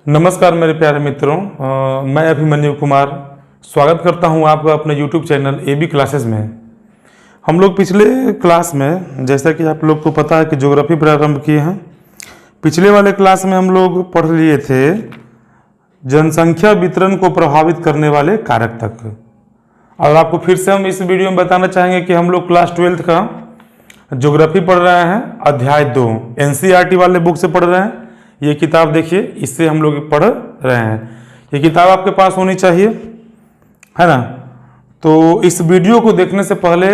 नमस्कार मेरे प्यारे मित्रों, मैं अभिमन्यु कुमार स्वागत करता हूं आपका अपने YouTube चैनल AB क्लासेस में। हम लोग पिछले क्लास में, जैसा कि आप लोग को पता है कि ज्योग्राफी प्रारंभ किए हैं। पिछले वाले क्लास में हम लोग पढ़ लिए थे जनसंख्या वितरण को प्रभावित करने वाले कारक तक। और आपको फिर से हम इस वीडियो में बताना चाहेंगे कि हम लोग क्लास 12th का ज्योग्राफी पढ़ रहे हैं, अध्याय 2 NCERT वाले बुक से पढ़ रहे हैं। ये किताब देखिए, इससे हम लोग पढ़ रहे हैं। ये किताब आपके पास होनी चाहिए, है ना। तो इस वीडियो को देखने से पहले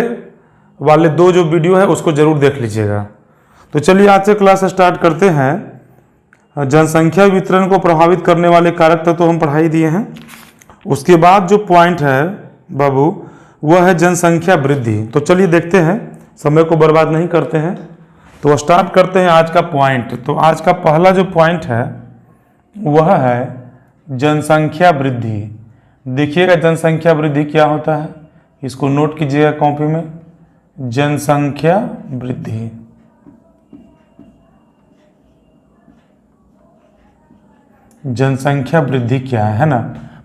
वाले 2 जो वीडियो है उसको जरूर देख लीजिएगा। तो चलिए आज से क्लास स्टार्ट करते हैं। जनसंख्या वितरण को प्रभावित करने वाले कारक तक तो हम पढ़ाई दिए हैं। उसके बाद जो पॉइंट है बाबू, वह है जनसंख्या वृद्धि। तो चलिए देखते हैं, समय को बर्बाद नहीं करते हैं, तो स्टार्ट करते हैं आज का पॉइंट। तो आज का पहला जो पॉइंट है वह है जनसंख्या वृद्धि। देखिएगा जनसंख्या वृद्धि क्या होता है, इसको नोट कीजिएगा कॉपी में। जनसंख्या वृद्धि, जनसंख्या वृद्धि क्या है ना।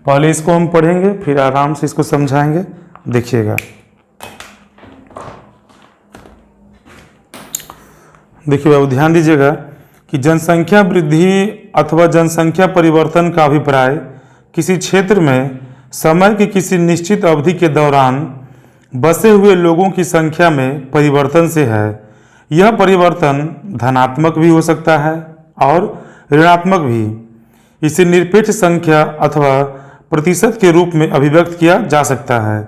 पहले इसको हम पढ़ेंगे, फिर आराम से इसको समझाएंगे। देखिएगा, देखिए बाबू ध्यान दीजिएगा कि जनसंख्या वृद्धि अथवा जनसंख्या परिवर्तन का अभिप्राय किसी क्षेत्र में समय की किसी निश्चित अवधि के दौरान बसे हुए लोगों की संख्या में परिवर्तन से है। यह परिवर्तन धनात्मक भी हो सकता है और ऋणात्मक भी। इसे निरपेक्ष संख्या अथवा प्रतिशत के रूप में अभिव्यक्त किया जा सकता है।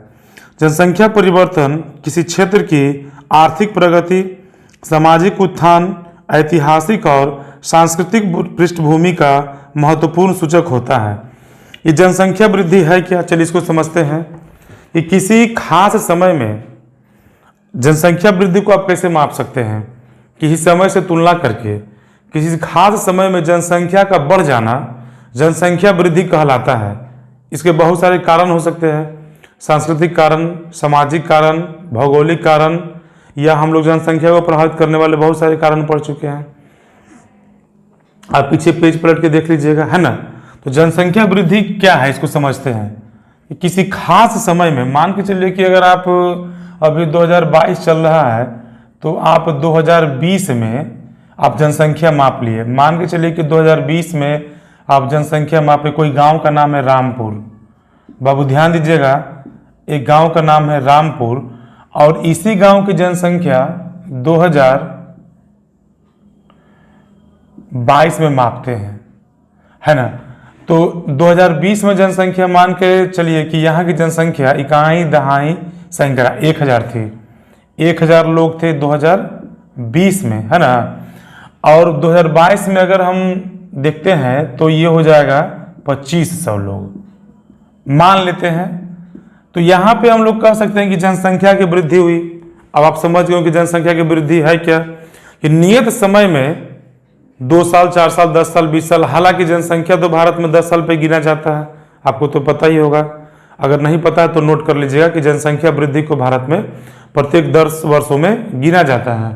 जनसंख्या परिवर्तन किसी क्षेत्र की आर्थिक प्रगति, सामाजिक उत्थान, ऐतिहासिक और सांस्कृतिक पृष्ठभूमि का महत्वपूर्ण सूचक होता है। ये जनसंख्या वृद्धि है क्या, चलिए इसको समझते हैं। कि किसी खास समय में जनसंख्या वृद्धि को आप कैसे माप सकते हैं, किसी समय से तुलना करके। किसी खास समय में जनसंख्या का बढ़ जाना जनसंख्या वृद्धि कहलाता है। इसके बहुत सारे कारण हो सकते हैं, सांस्कृतिक कारण, सामाजिक कारण, भौगोलिक कारण, या हम लोग जनसंख्या को प्रभावित करने वाले बहुत सारे कारण पढ़ चुके हैं। आप पीछे पेज पलट के देख लीजिएगा, है ना। तो जनसंख्या वृद्धि क्या है इसको समझते हैं। कि किसी खास समय में, मान के चलिए कि अगर आप अभी 2022 चल रहा है तो आप 2020 में आप जनसंख्या माप लिए। मान के चलिए कि 2020 में आप जनसंख्या मापे, कोई गांव का नाम है रामपुर। बाबू ध्यान दीजिएगा, एक गांव का नाम है रामपुर और इसी गांव की जनसंख्या 2022 में मापते हैं, है ना। तो 2020 में जनसंख्या मान के चलिए कि यहाँ की जनसंख्या इकाई दहाई सैकड़ा 1000 थी। 1000 लोग थे 2020 में, है ना। और 2022 में अगर हम देखते हैं तो ये हो जाएगा 2500 लोग मान लेते हैं। तो यहाँ पे हम लोग कह सकते हैं कि जनसंख्या की वृद्धि हुई। अब आप समझ गए कि जनसंख्या की वृद्धि है क्या, कि नियत समय में 2 साल, 4 साल, 10 साल, 20 साल, हालांकि जनसंख्या तो भारत में 10 साल पे गिना जाता है, आपको तो पता ही होगा। अगर नहीं पता है तो नोट कर लीजिएगा कि जनसंख्या वृद्धि को भारत में प्रत्येक 10 वर्षों में गिना जाता है।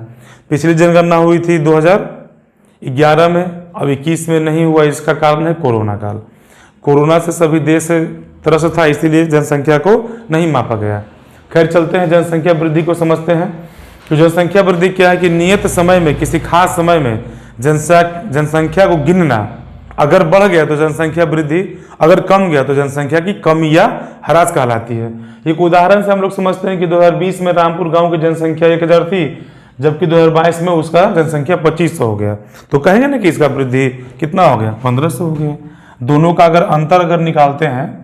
पिछली जनगणना हुई थी 2011 में, अब 21 में नहीं हुआ। इसका कारण है कोरोना काल। कोरोना से सभी देश त्रस्त था, इसीलिए जनसंख्या को नहीं मापा गया। खैर चलते हैं, जनसंख्या वृद्धि को समझते हैं। तो जनसंख्या वृद्धि क्या है कि नियत समय में, किसी खास समय में जनसंख्या को गिनना। अगर बढ़ गया तो जनसंख्या वृद्धि, अगर कम गया तो जनसंख्या की कमी या ह्रास कहलाती है। एक उदाहरण से हम लोग समझते हैं कि 2020 में रामपुर गांव की जनसंख्या 1000 थी, जबकि 2022 में उसका जनसंख्या 2500 हो गया। तो कहेंगे ना कि इसका वृद्धि कितना हो गया, 1500 हो गया। दोनों का अगर अंतर अगर निकालते हैं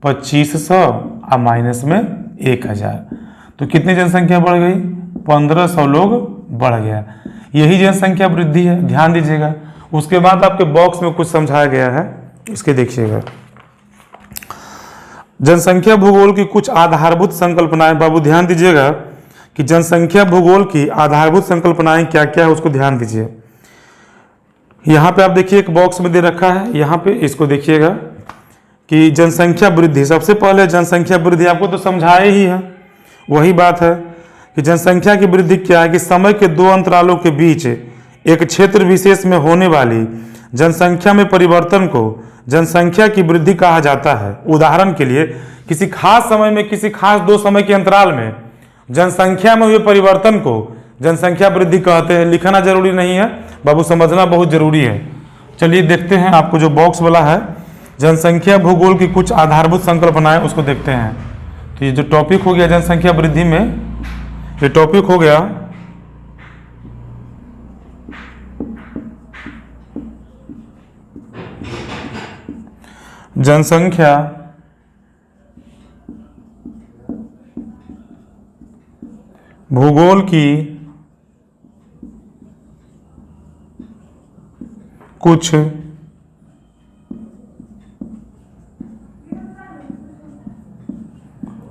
2500 और माइनस में 1000, तो कितनी जनसंख्या बढ़ गई, 1500 लोग बढ़ गया। यही जनसंख्या वृद्धि है, ध्यान दीजिएगा। उसके बाद आपके बॉक्स में कुछ समझाया गया है, इसके देखिएगा। जनसंख्या भूगोल की कुछ आधारभूत संकल्पनाएं। बाबू ध्यान दीजिएगा कि जनसंख्या भूगोल की आधारभूत संकल्पनाएं क्या क्या है उसको ध्यान दीजिए। यहाँ पे आप देखिए एक बॉक्स में दे रखा है, यहाँ पे इसको देखिएगा कि जनसंख्या वृद्धि। सबसे पहले जनसंख्या वृद्धि आपको तो समझाए ही है, वही बात है कि जनसंख्या की वृद्धि क्या है कि समय के 2 अंतरालों के बीच एक क्षेत्र विशेष में होने वाली जनसंख्या में परिवर्तन को जनसंख्या की वृद्धि कहा जाता है। उदाहरण के लिए किसी खास समय में, किसी खास 2 समय के अंतराल में जनसंख्या में हुए परिवर्तन को जनसंख्या वृद्धि कहते हैं। लिखना जरूरी नहीं है बाबू, समझना बहुत जरूरी है। चलिए देखते हैं, आपको जो बॉक्स वाला है जनसंख्या भूगोल की कुछ आधारभूत संकल्पनाएं, उसको देखते हैं। तो ये जो टॉपिक हो गया जनसंख्या वृद्धि में, ये टॉपिक हो गया जनसंख्या भूगोल की कुछ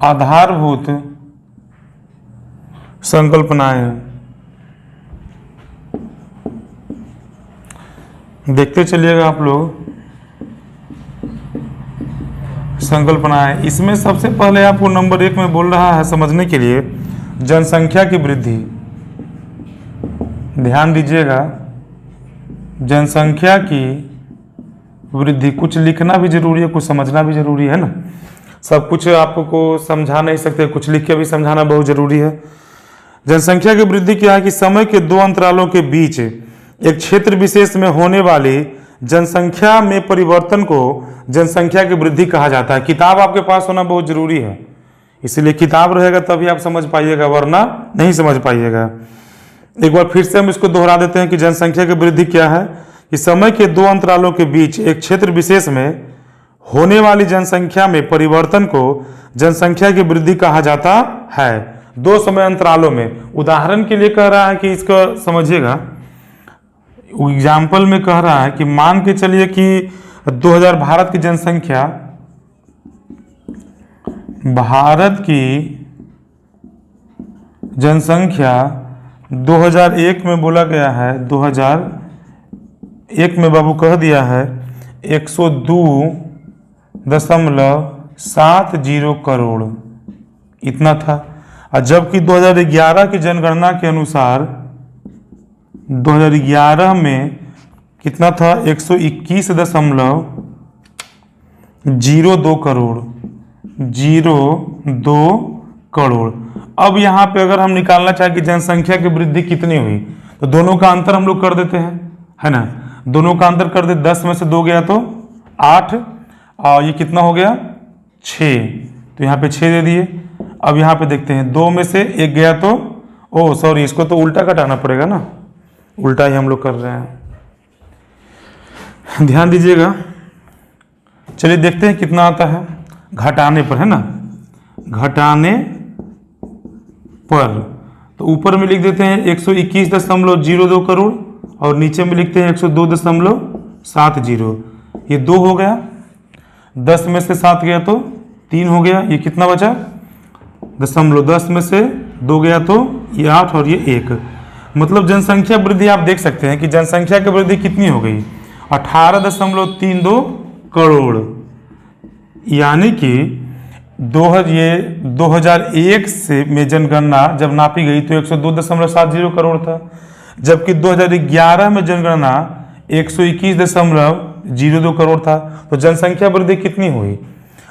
आधारभूत संकल्पनाएं। देखते चलिएगा आप लोग संकल्पनाएं। इसमें सबसे पहले आपको नंबर 1 में बोल रहा है समझने के लिए जनसंख्या की वृद्धि। ध्यान दीजिएगा, जनसंख्या की वृद्धि। कुछ लिखना भी जरूरी है, कुछ समझना भी जरूरी है ना। सब कुछ आपको समझा नहीं सकते, कुछ लिख के भी समझाना बहुत जरूरी है। जनसंख्या की वृद्धि क्या है कि समय के 2 अंतरालों के बीच एक क्षेत्र विशेष में होने वाली जनसंख्या में परिवर्तन को जनसंख्या की वृद्धि कहा जाता है। किताब आपके पास होना बहुत जरूरी है, इसीलिए किताब रहेगा तभी आप समझ पाइएगा, वरना नहीं समझ पाइएगा। एक बार फिर से हम इसको दोहरा देते हैं कि जनसंख्या की वृद्धि क्या है कि समय के 2 अंतरालों के बीच एक क्षेत्र विशेष में होने वाली जनसंख्या में परिवर्तन को जनसंख्या की वृद्धि कहा जाता है। 2 समय अंतरालों में। उदाहरण के लिए कह रहा है कि इसको समझिएगा, एग्जाम्पल में कह रहा है कि मान के चलिए कि 2000 भारत की जनसंख्या, भारत की जनसंख्या 2001 में बोला गया है, 2001 में बाबू कह दिया है 102.70 करोड़, इतना था। और जबकि 2011 की जनगणना के अनुसार 2011 में कितना था 121.02 करोड़, 02 करोड़। अब यहाँ पे अगर हम निकालना चाहें कि जनसंख्या की वृद्धि कितनी हुई, तो दोनों का अंतर हम लोग कर देते हैं, है ना। दोनों का अंतर कर दे, 10 में से 2 गया तो 8, और ये कितना हो गया 6, तो यहाँ पे 6 दे दिए। अब यहाँ पे देखते हैं 2 में से 1 गया तो, ओ सॉरी, इसको तो उल्टा घटाना पड़ेगा ना, उल्टा ही हम लोग कर रहे हैं, ध्यान दीजिएगा। चलिए देखते हैं कितना आता है घटाने पर, है ना। घटाने पर तो ऊपर में लिख देते हैं 121.02 करोड़ और नीचे में लिखते हैं 102.70। ये 2 हो गया, 10 में से 7 गया तो 3 हो गया। ये कितना बचा दशमलव, 10 में से 2 गया तो ये 8 और ये 1। मतलब जनसंख्या वृद्धि आप देख सकते हैं कि जनसंख्या की वृद्धि कितनी हो गई 18.32 करोड़। यानी कि 2001 से में जनगणना जब नापी गई तो 102.70 करोड़ था, जबकि 2011 में जनगणना 121.02 करोड़ था। तो जनसंख्या वृद्धि कितनी हुई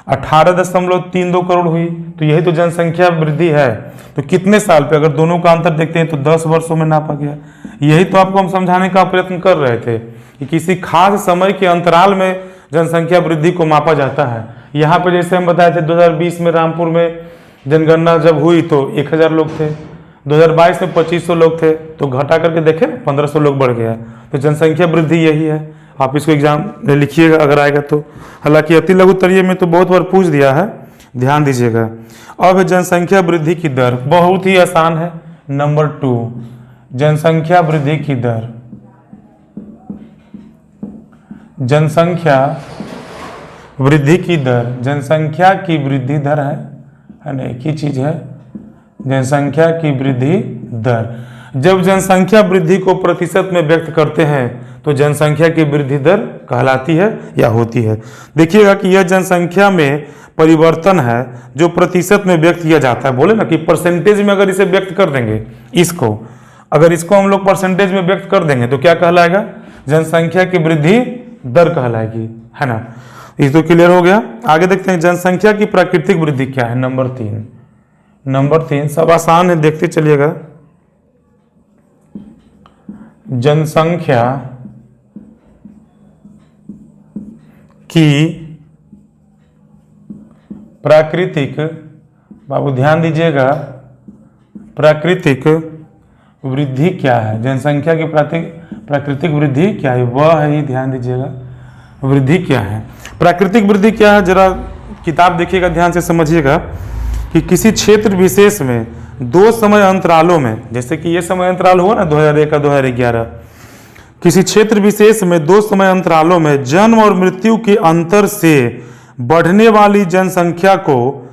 18.32 करोड़ हुई। तो यही तो जनसंख्या वृद्धि है। तो कितने साल पे, अगर दोनों का अंतर देखते हैं तो 10 वर्षों में नापा गया। यही तो आपको हम समझाने का प्रयत्न कर रहे थे कि किसी खास समय के अंतराल में जनसंख्या वृद्धि को मापा जाता है। यहाँ पे जैसे हम बताए थे 2020 में रामपुर में जनगणना जब हुई तो 1000 लोग थे, 2022 में 2500 लोग थे, तो घटा करके देखे 1500 लोग बढ़ गया। तो जनसंख्या वृद्धि यही है। आप इसको एग्जाम में लिखिएगा अगर आएगा तो। हालांकि अति लघु उत्तरीय में तो बहुत बार पूछ दिया है, ध्यान दीजिएगा। अब जनसंख्या वृद्धि की दर बहुत ही आसान है। नंबर 2, जनसंख्या वृद्धि की दर। जनसंख्या वृद्धि की दर, जनसंख्या की वृद्धि दर है ना, एक ही चीज है, जनसंख्या की वृद्धि दर। जब जनसंख्या वृद्धि को प्रतिशत में व्यक्त करते हैं तो जनसंख्या की वृद्धि दर कहलाती है या होती है। देखिएगा कि यह जनसंख्या में परिवर्तन है जो प्रतिशत में व्यक्त किया जाता है। बोले ना कि परसेंटेज में अगर इसे व्यक्त कर देंगे, इसको अगर इसको हम लोग परसेंटेज में व्यक्त कर देंगे तो क्या कहलाएगा जनसंख्या की वृद्धि दर कहलाएगी, है ना। ये तो क्लियर हो गया। आगे देखते हैं जनसंख्या की प्राकृतिक वृद्धि क्या है। नंबर 3, नंबर 3 सब आसान है, देखते चलिएगा। जनसंख्या की प्राकृतिक, बाबू ध्यान दीजिएगा, प्राकृतिक वृद्धि क्या है। जनसंख्या की प्राकृतिक वृद्धि क्या है, वह है ही, ध्यान दीजिएगा, वृद्धि क्या है। प्राकृतिक वृद्धि क्या है, जरा किताब देखिएगा, ध्यान से समझिएगा कि किसी क्षेत्र विशेष में 2 समय अंतरालों में, जैसे कि ये समय अंतराल हुआ ना 2001 का 2011, किसी क्षेत्र विशेष में 2 समय अंतरालों में जन्म और मृत्यु के अंतर से बढ़ने वाली जनसंख्या को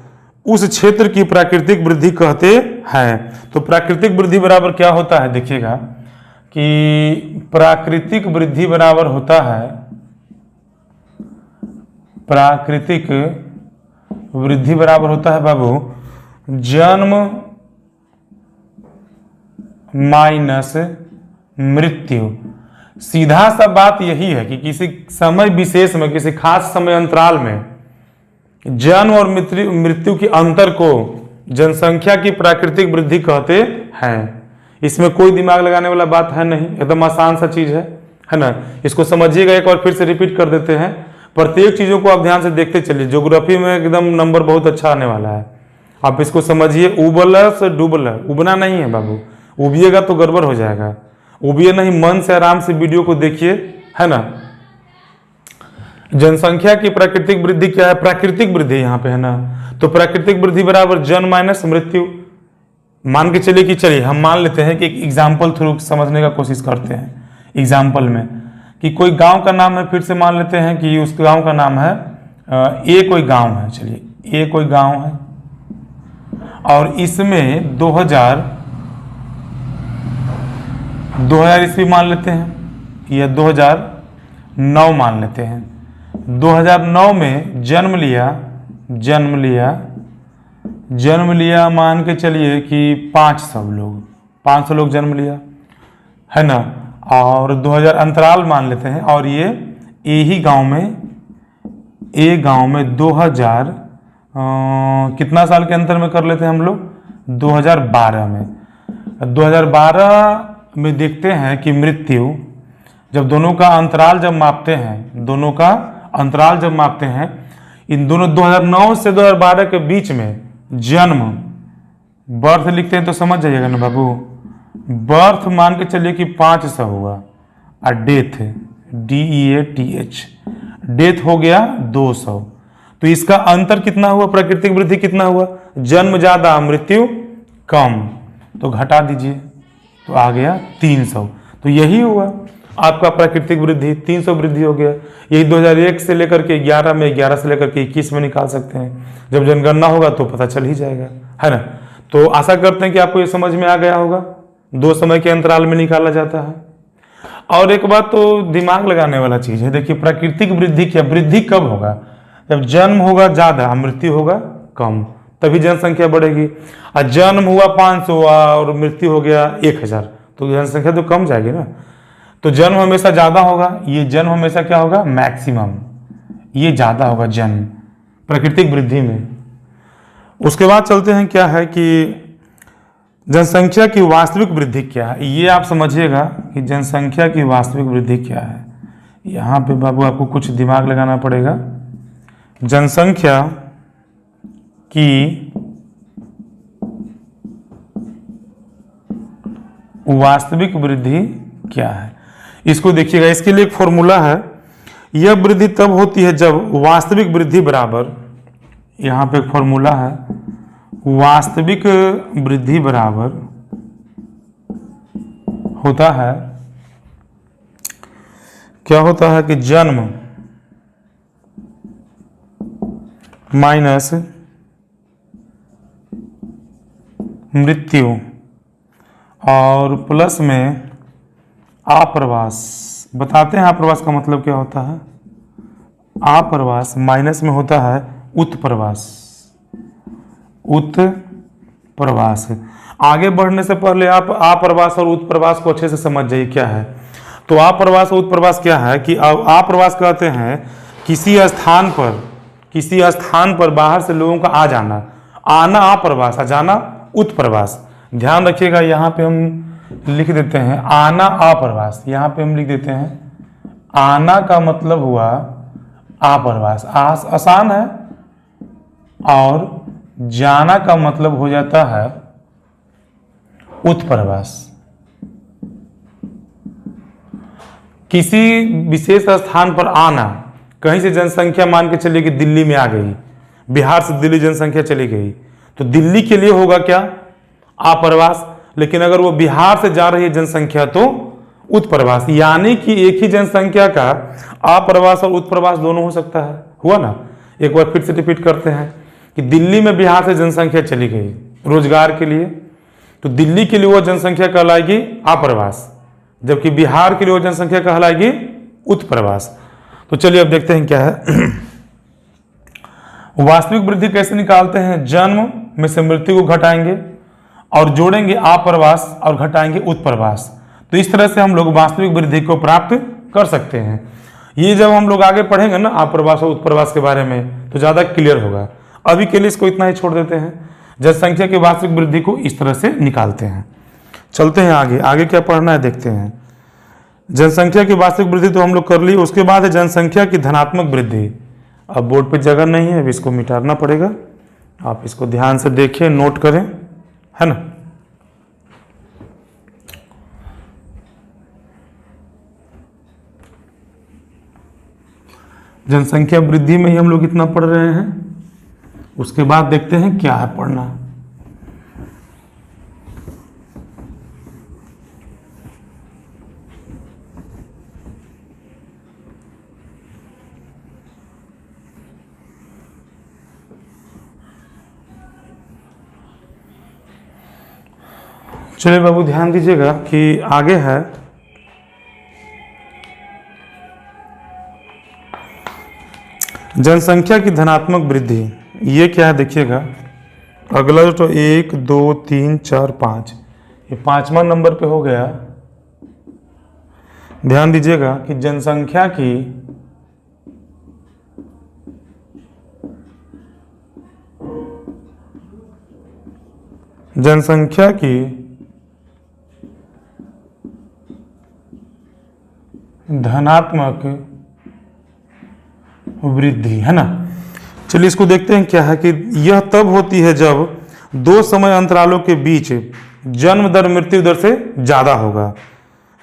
उस क्षेत्र की प्राकृतिक वृद्धि कहते हैं। तो प्राकृतिक वृद्धि बराबर क्या होता है, देखिएगा कि प्राकृतिक वृद्धि बराबर होता है, प्राकृतिक वृद्धि बराबर होता है बाबू जन्म माइनस मृत्यु। सीधा सा बात यही है कि किसी समय विशेष में, किसी खास समय अंतराल में जन्म और मृत्यु के अंतर को जनसंख्या की प्राकृतिक वृद्धि कहते हैं। इसमें कोई दिमाग लगाने वाला बात है नहीं, एकदम आसान सा चीज है ना। इसको समझिएगा, एक बार फिर से रिपीट कर देते हैं, प्रत्येक चीजों को आप ध्यान से देखते चलिए। ज्योग्राफी में एकदम नंबर बहुत अच्छा आने वाला है, आप इसको समझिए। उबला से डूबला, उबना नहीं है बाबू, उबिएगा तो गड़बड़ हो जाएगा। उबिए नहीं, मन से आराम से वीडियो को देखिए, है ना। जनसंख्या की प्राकृतिक वृद्धि क्या है, प्राकृतिक वृद्धि यहाँ पे है ना। तो प्राकृतिक वृद्धि बराबर जन्म माइनस मृत्यु। मान के चलिए कि, चलिए हम मान लेते हैं कि एक एग्जाम्पल थ्रू समझने का कोशिश करते हैं। एग्जाम्पल में कि कोई गांव का नाम है, फिर से मान लेते हैं कि उस गांव का नाम है ए कोई गांव है, चलिए ए कोई गांव है, और इसमें 2000 ईस्वी मान लेते हैं या 2009 मान लेते हैं। 2009 में जन्म लिया मान के चलिए कि 500 लोग जन्म लिया, है ना। और 2000 अंतराल मान लेते हैं, और ये ही गांव में 2000 कितना साल के अंतर में कर लेते हैं हम लोग, 2012 में। 2012 में देखते हैं कि मृत्यु, जब दोनों का अंतराल जब मापते हैं, इन दोनों 2009 से 2012 के बीच में जन्म, बर्थ लिखते हैं तो समझ जाइएगा ना बाबू। बर्थ मान के चलिए कि 500 हुआ, और डेथ DEATH, डेथ हो गया 200। तो इसका अंतर कितना हुआ, प्राकृतिक वृद्धि कितना हुआ, जन्म ज्यादा मृत्यु कम, तो घटा दीजिए तो आ गया 300। तो यही हुआ आपका प्राकृतिक वृद्धि, 300 वृद्धि हो गया। यही 2001 से लेकर के 11 में, 11 से लेकर के 21 में निकाल सकते हैं। जब जनगणना होगा तो पता चल ही जाएगा, है ना। तो आशा करते हैं कि आपको ये समझ में आ गया होगा। 2 समय के अंतराल में निकाला जाता है। और एक बात तो दिमाग लगाने वाला चीज है, देखिए प्राकृतिक वृद्धि क्या, वृद्धि कब होगा, जब जन्म होगा ज्यादा मृत्यु होगा कम, तभी जनसंख्या बढ़ेगी। और जन्म हुआ 500 और मृत्यु हो गया 1000, तो जनसंख्या तो कम जाएगी ना। तो जन्म हमेशा ज्यादा होगा, ये जन्म हमेशा क्या होगा, मैक्सिमम, ये ज्यादा होगा जन्म प्राकृतिक वृद्धि में। उसके बाद चलते हैं, क्या है कि जनसंख्या की वास्तविक वृद्धि क्या है। ये आप समझिएगा कि जनसंख्या की वास्तविक वृद्धि क्या है। यहाँ पे बाबू आपको कुछ दिमाग लगाना पड़ेगा। जनसंख्या की वास्तविक वृद्धि क्या है, इसको देखिएगा। इसके लिए एक फॉर्मूला है, यह वृद्धि तब होती है जब वास्तविक वृद्धि बराबर, यहाँ पे एक फॉर्मूला है, वास्तविक वृद्धि बराबर होता है, क्या होता है कि जन्म माइनस मृत्यु और प्लस में आप्रवास। बताते हैं आप्रवास का मतलब क्या होता है। आप्रवास माइनस में होता है उत्प्रवास। उत्प्रवास, आगे बढ़ने से पहले आप आप्रवास और उत्प्रवास को अच्छे से समझ जाइए क्या है। तो आप्रवास और उत्प्रवास क्या है कि आप्रवास कहते हैं किसी स्थान पर बाहर से लोगों का आ जाना, आना आप्रवास, आ जाना उत्प्रवास। ध्यान रखिएगा, यहाँ पे हम लिख देते हैं आना अप्रवास, यहाँ पे हम लिख देते हैं आना का मतलब हुआ अप्रवास, आसान है, और जाना का मतलब हो जाता है उत्प्रवास। किसी विशेष स्थान पर आना, कहीं से जनसंख्या मान के चलिए कि दिल्ली में आ गई, बिहार से दिल्ली जनसंख्या चली गई, तो दिल्ली के लिए होगा क्या, अप्रवास। लेकिन अगर वो बिहार से जा रही है जनसंख्या तो उत्प्रवास। यानी कि एक ही जनसंख्या का अप्रवास और उत्प्रवास दोनों हो सकता है। हुआ ना, एक बार फिर से रिपीट करते हैं कि दिल्ली में बिहार से जनसंख्या चली गई रोजगार के लिए, तो दिल्ली के लिए वो जनसंख्या कहलाएगी अप्रवास, जबकि बिहार के लिए वो जनसंख्या कहलाएगी उत्प्रवास। तो चलिए अब देखते हैं क्या है। वास्तविक वृद्धि कैसे निकालते हैं, जन्म में से मृत्यु को घटाएंगे और जोड़ेंगे अप्रवास और घटाएंगे उत्प्रवास। तो इस तरह से हम लोग वास्तविक वृद्धि को प्राप्त कर सकते हैं। ये जब हम लोग आगे पढ़ेंगे ना अप्रवास और उत्प्रवास के बारे में तो ज्यादा क्लियर होगा। अभी के लिए इसको इतना ही छोड़ देते हैं, जनसंख्या की वास्तविक वृद्धि को इस तरह से निकालते हैं। चलते हैं आगे, आगे क्या पढ़ना है देखते हैं। जनसंख्या की वास्तविक वृद्धि तो हम लोग कर ली, उसके बाद है जनसंख्या की धनात्मक वृद्धि। अब बोर्ड पे जगह नहीं है, अब इसको मिटाना पड़ेगा, आप इसको ध्यान से देखिए, नोट करें, है ना। जनसंख्या वृद्धि में ही हम लोग इतना पढ़ रहे हैं, उसके बाद देखते हैं क्या है पढ़ना। चलिए बाबू ध्यान दीजिएगा कि आगे है जनसंख्या की धनात्मक वृद्धि। ये क्या है देखिएगा, अगला तो 1 2 3 4 5, ये 5वां नंबर पे हो गया। ध्यान दीजिएगा कि जनसंख्या की धनात्मक वृद्धि, है ना। चलिए इसको देखते हैं क्या है कि यह तब होती है जब दो समय अंतरालों के बीच जन्म दर मृत्यु दर से ज्यादा होगा,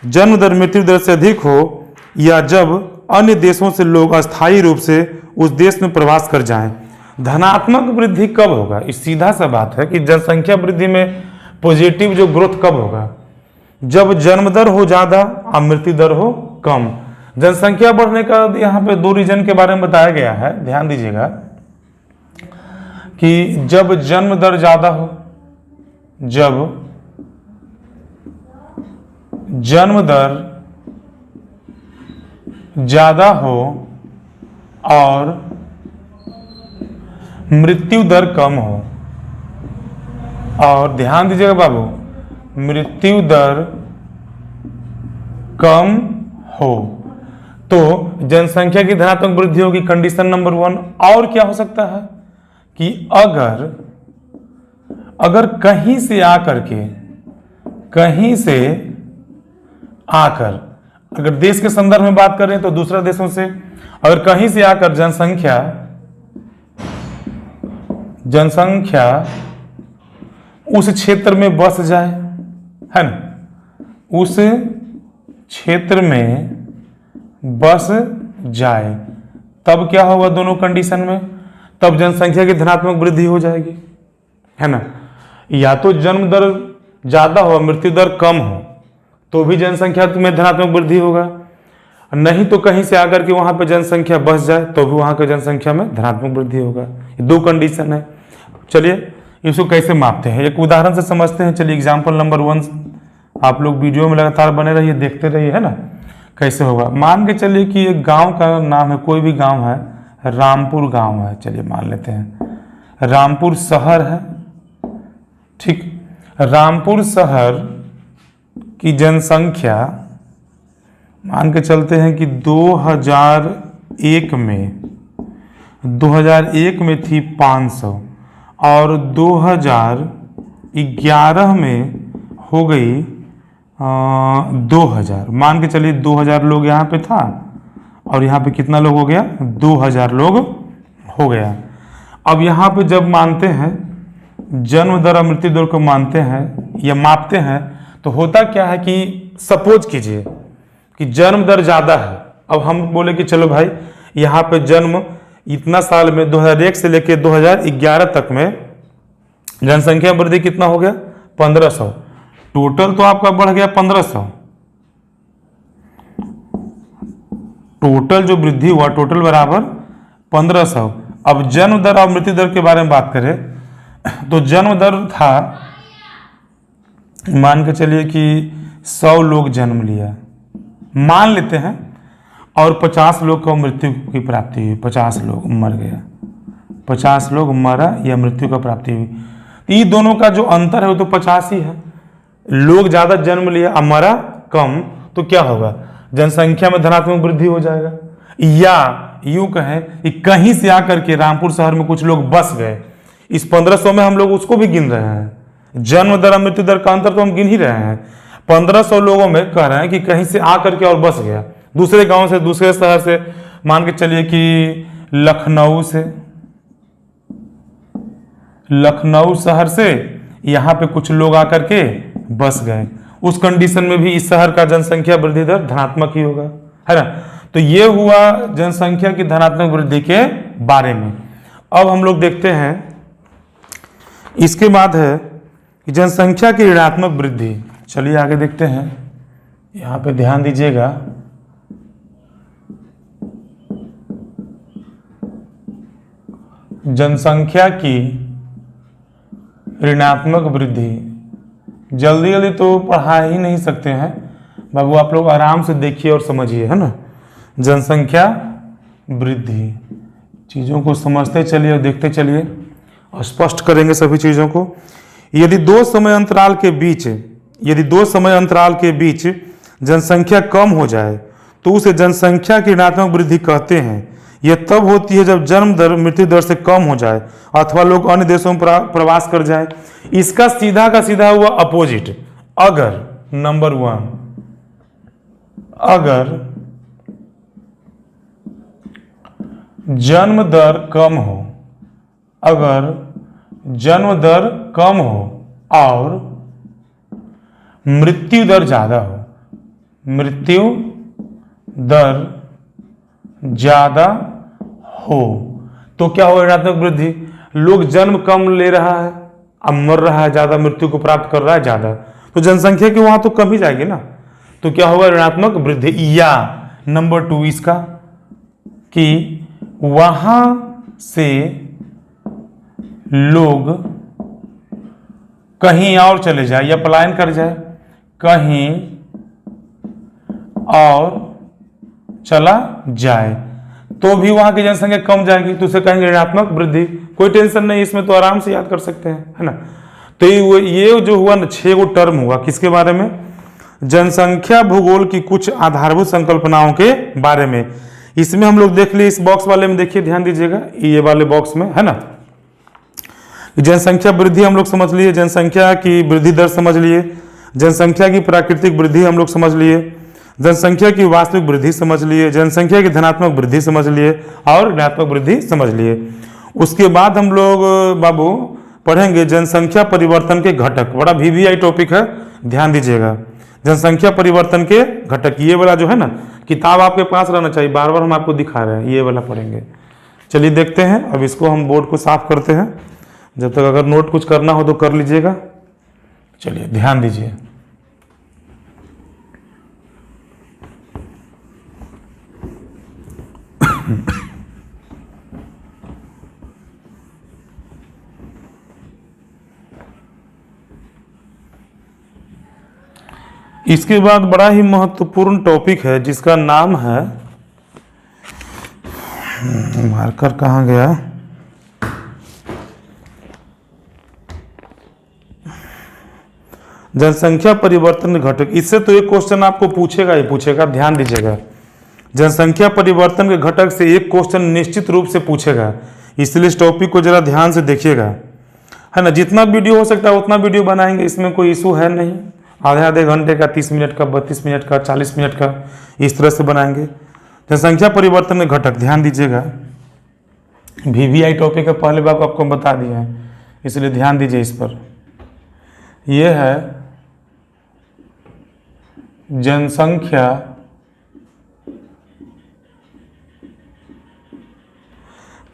जन्म दर मृत्यु दर से अधिक हो, या जब अन्य देशों से लोग अस्थायी रूप से उस देश में प्रवास कर जाएं। धनात्मक वृद्धि कब होगा, इस सीधा सा बात है कि जनसंख्या वृद्धि में पॉजिटिव जो ग्रोथ कब होगा, जब जन्म दर हो ज्यादा और मृत्यु दर हो कम। जनसंख्या बढ़ने का यहाँ पे 2 रीजन के बारे में बताया गया है, ध्यान दीजिएगा कि जब जन्म दर ज्यादा हो, जब जन्म दर ज्यादा हो और मृत्यु दर कम हो। और ध्यान दीजिएगा बाबू, मृत्यु दर कम हो तो जनसंख्या की धनात्मक वृद्धि होगी, कंडीशन नंबर 1। और क्या हो सकता है कि अगर कहीं से आकर अगर देश के संदर्भ में बात करें तो दूसरे देशों से, अगर कहीं से आकर जनसंख्या उस क्षेत्र में बस जाए, है ना, उस क्षेत्र में बस जाए, तब क्या होगा दोनों कंडीशन में, तब जनसंख्या की धनात्मक वृद्धि हो जाएगी, है ना। या तो जन्म दर ज्यादा हो मृत्यु दर कम हो तो भी जनसंख्या में धनात्मक वृद्धि होगा, नहीं तो कहीं से आकर के वहां पे जनसंख्या बस जाए तो भी वहां की जनसंख्या में धनात्मक वृद्धि होगा। ये 2 कंडीशन है। चलिए इसको कैसे मापते हैं, एक उदाहरण से समझते हैं। चलिए एग्जाम्पल नंबर 1, आप लोग वीडियो में लगातार बने रहिए, देखते रहिए, है ना, कैसे होगा। मान के चलिए कि एक गांव का नाम है, कोई भी गांव है, रामपुर गांव है, चलिए मान लेते हैं रामपुर शहर है, ठीक। रामपुर शहर की जनसंख्या मान के चलते हैं कि 2001 में थी 500 और 2011 में हो गई 2000। मान के चलिए 2000 लोग यहाँ पे था और यहाँ पे कितना लोग हो गया, 2000 लोग हो गया। अब यहाँ पे जब मानते हैं जन्म दर और मृत्यु दर को मानते हैं या मापते हैं तो होता क्या है कि सपोज कीजिए कि जन्म दर ज़्यादा है। अब हम बोले कि चलो भाई यहाँ पे जन्म इतना साल में 2001 से लेकर 2011 तक में जनसंख्या वृद्धि कितना हो गया, 1500। टोटल तो आपका बढ़ गया 1500, टोटल जो वृद्धि हुआ टोटल बराबर 1500। अब जन्म दर और मृत्यु दर के बारे में बात करें तो जन्म दर था, मान के चलिए कि 100 लोग जन्म लिया मान लेते हैं और 50 लोग को मृत्यु की प्राप्ति हुई, 50 लोग मर गया, 50 लोग मरा या मृत्यु का प्राप्ति हुई। ये दोनों का जो अंतर है वो तो 50 ही है। लोग ज़्यादा जन्म लिया और मरा कम तो क्या होगा, जनसंख्या में धनात्मक वृद्धि हो जाएगा। या यूं कहें कि कहीं से आकर के रामपुर शहर में कुछ लोग बस गए, इस 1500 में हम लोग उसको भी गिन रहे हैं। जन्म दर और मृत्यु दर का अंतर तो हम गिन ही रहे हैं। 1500 लोगों में कह रहे हैं कि कहीं से आकर के और बस गया, दूसरे गांव से, दूसरे शहर से, मान के चलिए कि लखनऊ शहर से यहाँ पे कुछ लोग आकर के बस गए। उस कंडीशन में भी इस शहर का जनसंख्या वृद्धि दर धनात्मक ही होगा, है ना। तो ये हुआ जनसंख्या की धनात्मक वृद्धि के बारे में। अब हम लोग देखते हैं इसके बाद है कि जनसंख्या की ऋणात्मक वृद्धि। चलिए आगे देखते हैं, यहाँ पे ध्यान दीजिएगा। जनसंख्या की ऋणात्मक वृद्धि जल्दी जल्दी तो पढ़ा ही नहीं सकते हैं बाबू, आप लोग आराम से देखिए और समझिए, है ना। जनसंख्या वृद्धि, चीज़ों को समझते चलिए और देखते चलिए और स्पष्ट करेंगे सभी चीज़ों को। यदि दो समय अंतराल के बीच जनसंख्या कम हो जाए तो उसे जनसंख्या की ऋणात्मक वृद्धि कहते हैं। यह तब होती है जब जन्म दर मृत्यु दर से कम हो जाए अथवा लोग अन्य देशों में प्रवास कर जाए। इसका सीधा का सीधा हुआ अपोजिट। अगर नंबर 1, अगर जन्म दर कम हो, अगर जन्म दर कम हो और मृत्यु दर ज्यादा हो, मृत्यु दर ज्यादा हो तो क्या होगा, ऋणात्मक वृद्धि। लोग जन्म कम ले रहा है, अब मर रहा है ज्यादा, मृत्यु को प्राप्त कर रहा है ज्यादा, तो जनसंख्या की वहां तो कम ही जाएगी ना, तो क्या होगा, ऋणात्मक वृद्धि। या नंबर 2 इसका कि वहां से लोग कहीं और चले जाए या पलायन कर जाए, कहीं और चला जाए तो भी वहां की जनसंख्या कम जाएगी, तो उसे कहेंगे ऋणात्मक वृद्धि। कोई टेंशन नहीं, इसमें तो आराम से याद कर सकते हैं, है ना। तो ये जो हुआ ना 6 गो टर्म हुआ, किसके बारे में, जनसंख्या भूगोल की कुछ आधारभूत संकल्पनाओं के बारे में। इसमें हम लोग देख लिए, इस बॉक्स वाले में देखिए, ध्यान दीजिएगा, ये वाले बॉक्स में, है ना। जनसंख्या वृद्धि हम लोग समझ लिए, जनसंख्या की वृद्धि दर समझ लिए, जनसंख्या की प्राकृतिक वृद्धि हम लोग समझ लिए, जनसंख्या की वास्तविक वृद्धि समझ लिए, जनसंख्या की धनात्मक वृद्धि समझ लिए और ऋणात्मक वृद्धि समझ लिए। उसके बाद हम लोग बाबू पढ़ेंगे जनसंख्या परिवर्तन के घटक। बड़ा VVI टॉपिक है, ध्यान दीजिएगा। जनसंख्या परिवर्तन के घटक, ये वाला जो है ना, किताब आपके पास रहना चाहिए, बार बार हम आपको दिखा रहे हैं, ये वाला पढ़ेंगे। चलिए देखते हैं, अब इसको हम बोर्ड को साफ करते हैं। जब तक अगर नोट कुछ करना हो तो कर लीजिएगा। चलिए ध्यान दीजिए। इसके बाद बड़ा ही महत्वपूर्ण टॉपिक है जिसका नाम है, मार्कर कहाँ गया, जनसंख्या परिवर्तन घटक, इससे तो एक क्वेश्चन आपको पूछेगा ही पूछेगा, ध्यान दीजिएगा। जनसंख्या परिवर्तन के घटक से एक क्वेश्चन निश्चित रूप से पूछेगा, इसलिए इस टॉपिक को जरा ध्यान से देखिएगा, है ना। जितना वीडियो हो सकता है उतना वीडियो बनाएंगे, इसमें कोई इशू है नहीं। आधे घंटे का, 30 मिनट का, 32 मिनट का, 40 मिनट का, इस तरह से बनाएंगे। जनसंख्या परिवर्तन के घटक, ध्यान दीजिएगा। VVI टॉपिक है, पहले बार आपको बता दिया है, इसलिए ध्यान दीजिए इस पर। यह है जनसंख्या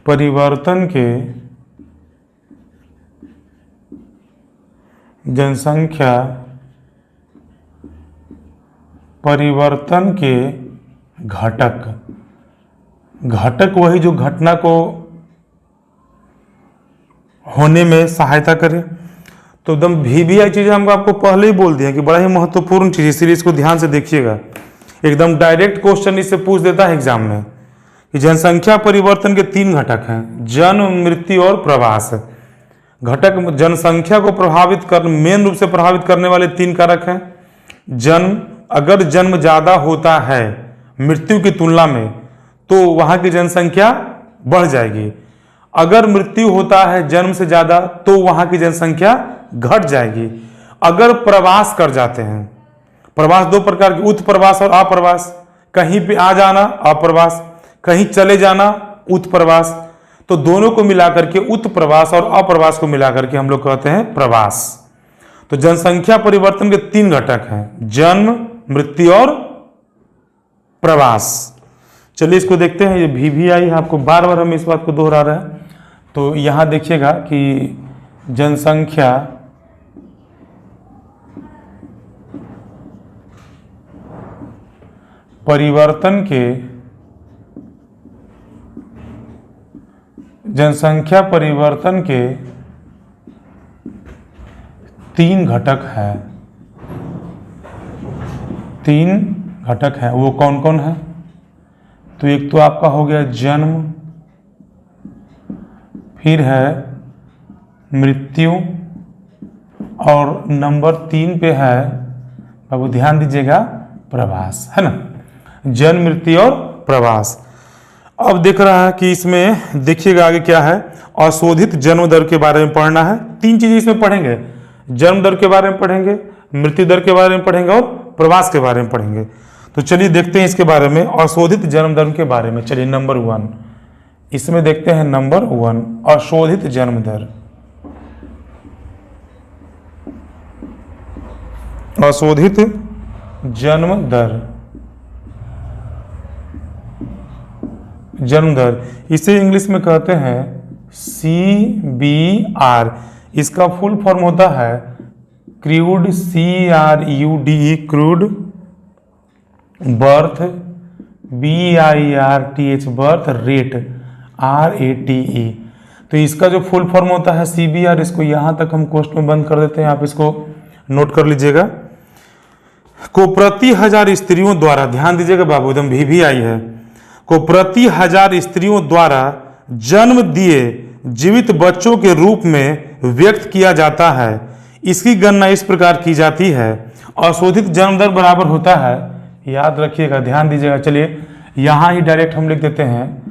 परिवर्तन के घटक। घटक वही जो घटना को होने में सहायता करे। तो एकदम VVI चीज़ें हम आपको पहले ही बोल दिया कि बड़ा ही महत्वपूर्ण चीज़, इसलिए इसको ध्यान से देखिएगा। एकदम डायरेक्ट क्वेश्चन इससे पूछ देता है एग्जाम में कि जनसंख्या परिवर्तन के 3 घटक हैं, जन्म, मृत्यु और प्रवास। घटक जनसंख्या को प्रभावित कर, मेन रूप से प्रभावित करने वाले 3 कारक हैं। जन्म, अगर जन्म ज़्यादा होता है मृत्यु की तुलना में तो वहाँ की जनसंख्या बढ़ जाएगी। अगर मृत्यु होता है जन्म से ज़्यादा तो वहाँ की जनसंख्या घट जाएगी। अगर प्रवास कर जाते हैं, प्रवास 2 प्रकार के, उत्प्रवास और अप्रवास, कहीं पे आ जाना अप्रवास, कहीं चले जाना उत्प्रवास, तो दोनों को मिलाकर के, उत्प्रवास और अप्रवास को मिलाकर के हम लोग कहते हैं प्रवास। तो जनसंख्या परिवर्तन के 3 घटक हैं, जन्म, मृत्यु और प्रवास। चलिए इसको देखते हैं। ये VVI है, आपको बार बार हम इस बात को दोहरा रहे हैं। तो यहां देखिएगा कि जनसंख्या परिवर्तन के 3 घटक है। 3 घटक हैं, वो कौन कौन है? तो एक तो आपका हो गया जन्म, फिर है मृत्यु, और नंबर 3 पे है, बाबू ध्यान दीजिएगा, प्रवास, है ना। जन्म, मृत्यु और प्रवास। अब देख रहा है कि इसमें देखिएगा आगे क्या है। अशोधित जन्म दर के बारे में पढ़ना है। 3 चीजें इसमें पढ़ेंगे, जन्म दर के बारे में पढ़ेंगे, मृत्यु दर के बारे में पढ़ेंगे और प्रवास के बारे में पढ़ेंगे। तो चलिए देखते हैं इसके बारे में, अशोधित जन्म दर के बारे में। चलिए नंबर 1 इसमें देखते हैं, नंबर 1 अशोधित जन्म दर। अशोधित जन्म दर, जन्म दर इसे इंग्लिश में कहते हैं CBR। इसका फुल फॉर्म होता है crude, CRUDE, crude, birth, BIRTH, birth rate, RATE। तो इसका जो फुल फॉर्म होता है CBR, इसको यहाँ तक हम कोष्ट में बंद कर देते हैं, आप इसको नोट कर लीजिएगा। को प्रति 1000 स्त्रियों द्वारा, ध्यान दीजिएगा बाबू, एकदम VVI है, को प्रति 1000 स्त्रियों द्वारा जन्म दिए जीवित बच्चों के रूप में व्यक्त किया जाता है। इसकी गणना इस प्रकार की जाती है। अशोधित जन्म दर बराबर होता है, याद रखिएगा, ध्यान दीजिएगा। चलिए यहाँ ही डायरेक्ट हम लिख देते हैं,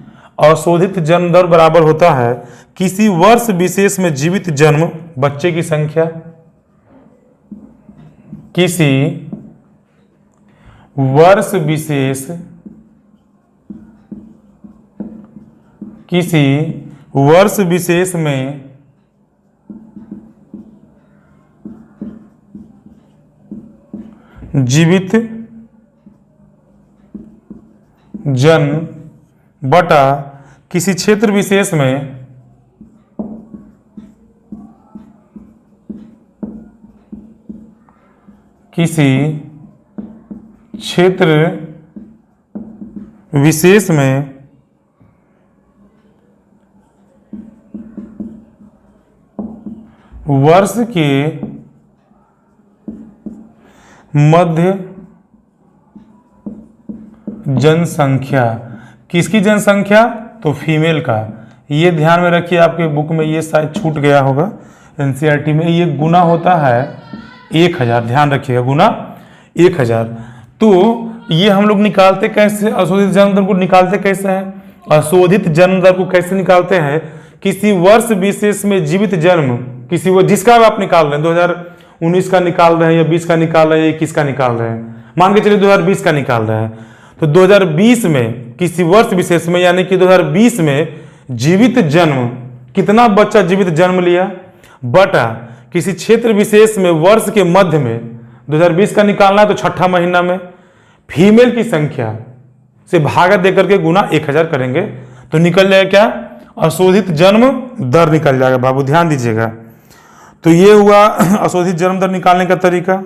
अशोधित जन्म दर बराबर होता है किसी वर्ष विशेष में जीवित जन्म बच्चे की संख्या, किसी वर्ष विशेष, किसी वर्ष विशेष में जीवित जन्म बटा किसी क्षेत्र विशेष में किसी क्षेत्र विशेष में वर्ष के मध्य जनसंख्या, किसकी जनसंख्या? तो फीमेल का। ये ध्यान में रखिए, आपके बुक में ये शायद छूट गया होगा, NCERT में। ये गुना होता है 1000, ध्यान रखिएगा, गुना 1000। तो ये हम लोग निकालते कैसे, अशोधित जन्म दर को निकालते कैसे हैं? अशोधित जन्म दर को कैसे निकालते हैं? किसी वर्ष विशेष में जीवित जन्म, किसी वो जिसका भी आप निकाल रहे हैं, 2019 का निकाल रहे हैं या 20 का निकाल रहे हैं या 21 का निकाल रहे हैं, मान के चलिए 2020 का निकाल रहे हैं, तो 2020 में किसी वर्ष विशेष में यानी कि 2020 में जीवित जन्म, कितना बच्चा जीवित जन्म लिया, बटा किसी क्षेत्र विशेष में वर्ष के मध्य में 2020 का निकालना है तो छठा महीना में फीमेल की संख्या से भागा देकर के गुना 1000 करेंगे तो निकल जाएगा क्या? अशोधित जन्म दर निकल जाएगा बाबू, ध्यान दीजिएगा। तो ये हुआ अशोधित जन्म दर निकालने का तरीका।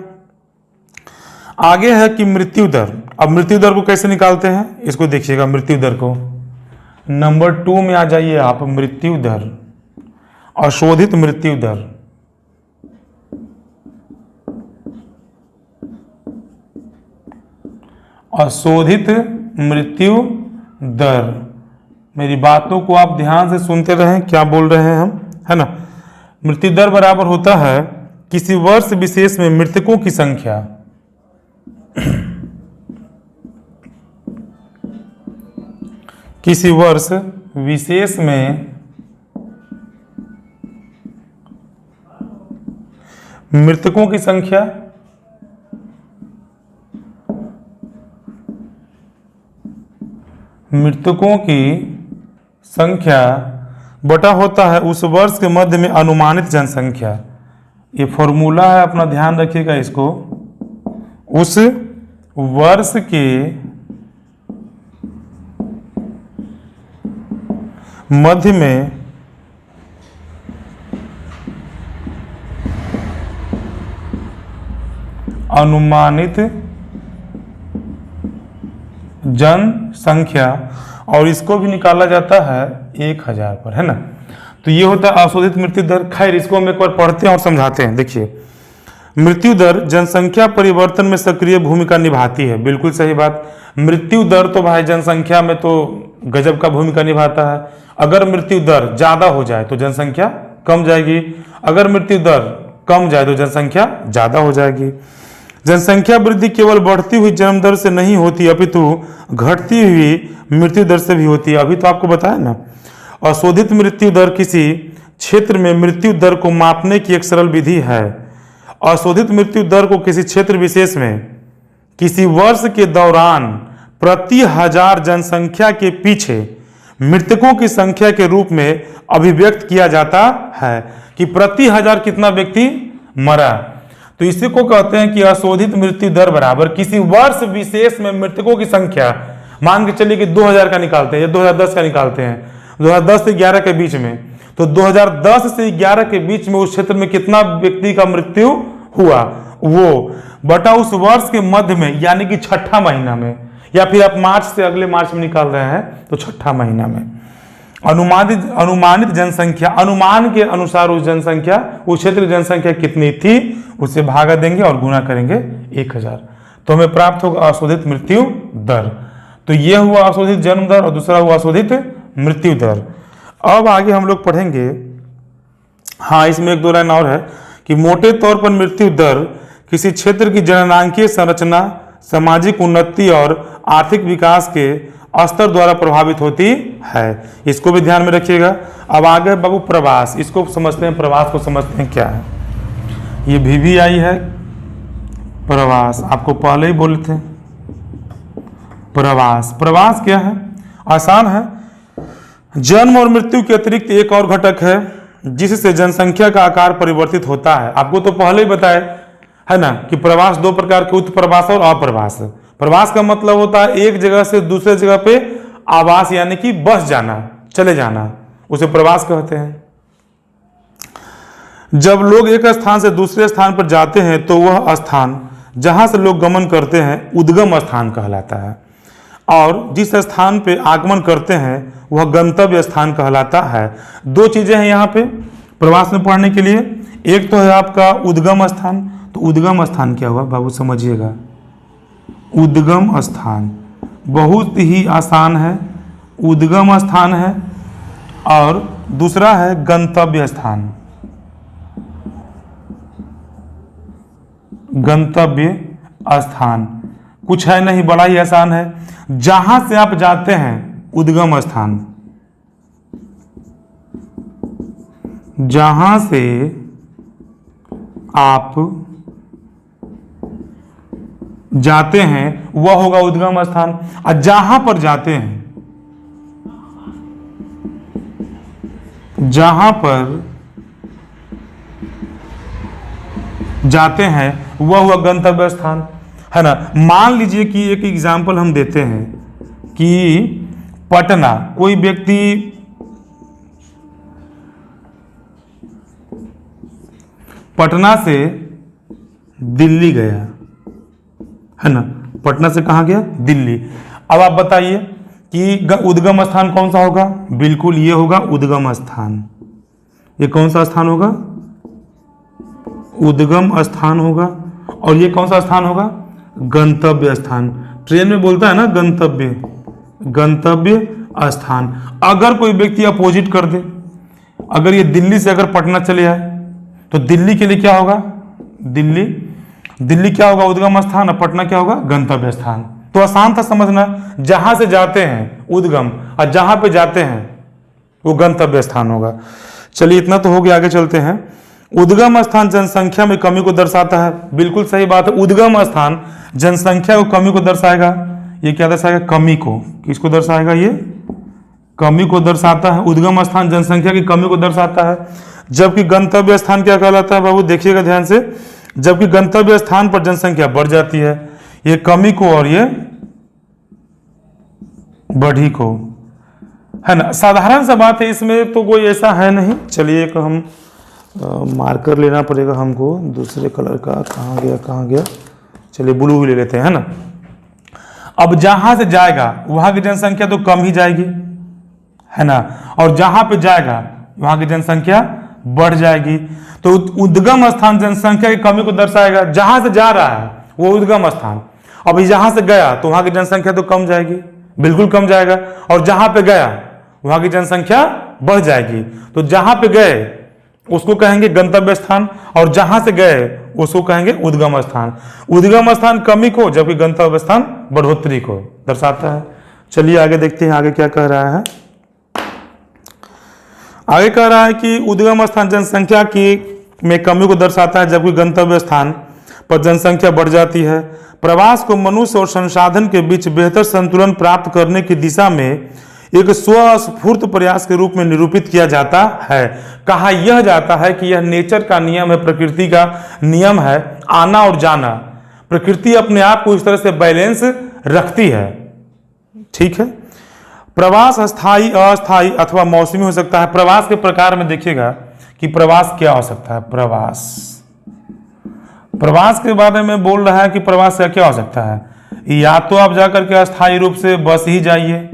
आगे है कि मृत्यु दर। अब मृत्यु दर को कैसे निकालते हैं इसको देखिएगा। मृत्यु दर को नंबर 2 में आ जाइए आप, मृत्यु दर, अशोधित मृत्यु दर। अशोधित मृत्यु दर, मेरी बातों को आप ध्यान से सुनते रहें, क्या बोल रहे हैं हम, है ना। मृत्यु दर बराबर होता है किसी वर्ष विशेष में मृतकों की संख्या किसी वर्ष विशेष में मृतकों की संख्या बटा होता है उस वर्ष के मध्य में अनुमानित जनसंख्या। ये फॉर्मूला है, अपना ध्यान रखिएगा इसको। उस वर्ष के मध्य में अनुमानित जनसंख्या, और इसको भी निकाला जाता है 1000 पर, है ना। तो ये होता है अशोधित मृत्यु दर। खैर इसको हम एक बार पढ़ते हैं और समझाते हैं। देखिए, मृत्यु दर जनसंख्या परिवर्तन में सक्रिय भूमिका निभाती है। बिल्कुल सही बात। मृत्यु दर तो भाई जनसंख्या में तो गजब का भूमिका निभाता है। अगर मृत्यु दर ज्यादा हो जाए तो जनसंख्या कम जाएगी, अगर मृत्यु दर कम जाए तो जनसंख्या ज्यादा हो जाएगी। जनसंख्या वृद्धि केवल बढ़ती हुई जन्म दर से नहीं होती अपितु घटती हुई मृत्यु दर से भी होती है। अभी तो आपको बताया ना। अशोधित मृत्यु दर किसी क्षेत्र में मृत्यु दर को मापने की एक सरल विधि है। अशोधित मृत्यु दर को किसी क्षेत्र विशेष में किसी वर्ष के दौरान प्रति 1000 जनसंख्या के पीछे मृतकों की संख्या के रूप में अभिव्यक्त किया जाता है कि प्रति 1000 कितना व्यक्ति मरा। तो इसी को कहते हैं कि अशोधित मृत्यु दर बराबर किसी वर्ष विशेष में मृतकों की संख्या। मान के चलिए कि 2000 का निकालते हैं या 2010 का निकालते हैं, 2010 से 11 के बीच में, तो 2010 से 11 के बीच में उस क्षेत्र में कितना व्यक्ति का मृत्यु हुआ वो बटा उस वर्ष के मध्य में यानी कि छठा महीना में, या फिर आप मार्च से अगले मार्च में निकाल रहे हैं तो छठा महीना में अनुमानित जनसंख्या, अनुमान के अनुसार उस जनसंख्या, उस क्षेत्र की जनसंख्या कितनी थी उसे भागा देंगे और गुना करेंगे 1000, तो हमें प्राप्त होगा अशोधित मृत्यु दर। तो यह हुआ अशोधित जन्म दर और दूसरा हुआ अशोधित मृत्यु दर। अब आगे हम लोग पढ़ेंगे, हाँ इसमें एक दो लाइन और है कि मोटे तौर पर मृत्यु दर किसी क्षेत्र की जननांकीय संरचना, सामाजिक उन्नति और आर्थिक विकास के स्तर द्वारा प्रभावित होती है। इसको भी ध्यान में रखिएगा। अब आगे बाबू प्रवास, इसको समझते हैं, प्रवास को समझते हैं क्या है। ये VVI है प्रवास, आपको पहले ही बोले थे। प्रवास क्या है? आसान है। जन्म और मृत्यु के अतिरिक्त एक और घटक है जिससे जनसंख्या का आकार परिवर्तित होता है। आपको तो पहले ही बताया है ना कि प्रवास दो प्रकार के, उत्प्रवास और अप्रवास। प्रवास का मतलब होता है एक जगह से दूसरे जगह पे आवास यानी कि बस जाना, चले जाना, उसे प्रवास कहते हैं। जब लोग एक स्थान से दूसरे स्थान पर जाते हैं तो वह स्थान जहां से लोग गमन करते हैं उद्गम स्थान कहलाता है, और जिस स्थान पे आगमन करते हैं वह गंतव्य स्थान कहलाता है। दो चीजें हैं यहाँ पे प्रवास में पढ़ने के लिए। एक तो है आपका उद्गम स्थान। तो उद्गम स्थान क्या हुआ बाबू, समझिएगा। उद्गम स्थान बहुत ही आसान है, उद्गम स्थान है। और दूसरा है गंतव्य स्थान। गंतव्य स्थान। कुछ है नहीं, बड़ा ही आसान है। जहां से आप जाते हैं उद्गम स्थान, जहां से आप जाते हैं वह होगा उद्गम स्थान। और जहां पर जाते हैं, जहां पर जाते हैं वह हुआ गंतव्य स्थान, है ना। मान लीजिए कि एक एग्जाम्पल हम देते हैं कि पटना, कोई व्यक्ति पटना से दिल्ली गया, है ना। पटना से कहाँ गया? दिल्ली। अब आप बताइए कि उद्गम स्थान कौन सा होगा? बिल्कुल ये होगा उद्गम स्थान। ये कौन सा स्थान होगा? उद्गम स्थान होगा। और ये कौन सा स्थान होगा? गंतव्य स्थान। ट्रेन में बोलता है ना गंतव्य, गंतव्य स्थान। अगर कोई व्यक्ति अपोजिट कर दे, अगर ये दिल्ली से अगर पटना चले आए तो दिल्ली के लिए क्या होगा? दिल्ली क्या होगा? उद्गम स्थान। और पटना क्या होगा? गंतव्य स्थान। तो आसान था समझना। जहां से जाते हैं उद्गम, और जहां पे जाते हैं वो गंतव्य स्थान होगा। चलिए इतना तो हो गया, आगे चलते हैं। उद्गम स्थान जनसंख्या में कमी को दर्शाता है। बिल्कुल सही बात है। उद्गम स्थान जनसंख्या को कमी को दर्शाएगा। ये क्या दर्शाएगा? कमी को। किसको दर्शाएगा? ये कमी को दर्शाता है। उद्गम स्थान जनसंख्या की कमी को दर्शाता है। जबकि गंतव्य स्थान क्या कहलाता है बाबू? देखिएगा ध्यान से। जबकि गंतव्य स्थान पर जनसंख्या बढ़ जाती है। ये कमी को और ये बढ़ी को, है ना। साधारण सा बात है, इसमें तो कोई ऐसा है नहीं। चलिए एक हम मार्कर लेना पड़ेगा हमको दूसरे कलर का। कहाँ गया? चलिए ब्लू ही ले लेते हैं, है ना। अब जहां से जाएगा वहां की जनसंख्या तो कम ही जाएगी, है ना। और जहां पे जाएगा वहां की जनसंख्या बढ़ जाएगी। तो उद्गम स्थान जनसंख्या की कमी को दर्शाएगा। जहां से जा रहा है वो उद्गम स्थान। अब जहां से गया तो वहां की जनसंख्या तो कम जाएगी, बिल्कुल कम जाएगा। और जहां पे गया वहां की जनसंख्या बढ़ जाएगी। तो जहां पे गए उसको कहेंगे गंतव्य स्थान, और जहां से गए उसको कहेंगे उद्गम स्थान। उद्गम स्थान कमी को, जबकि गंतव्य स्थान बढ़ोतरी को दर्शाता है। चलिए आगे देखते हैं, आगे क्या कह रहा है। आगे कह रहा है कि उद्गम स्थान जनसंख्या की में कमी को दर्शाता है, जबकि गंतव्य स्थान पर जनसंख्या बढ़ जाती है। प्रवास को मनुष्य और संसाधन के बीच बेहतर संतुलन प्राप्त करने की दिशा में एक स्वस्फूर्त प्रयास के रूप में निरूपित किया जाता है। कहा यह जाता है कि यह नेचर का नियम है, प्रकृति का नियम है, आना और जाना। प्रकृति अपने आप को इस तरह से बैलेंस रखती है, ठीक है। प्रवास स्थायी, अस्थायी अथवा मौसमी हो सकता है। प्रवास के प्रकार में देखिएगा कि प्रवास क्या हो सकता है। प्रवास के बारे में बोल रहा है कि प्रवास से क्या हो सकता है। या तो आप जाकर के अस्थायी रूप से बस ही जाइए,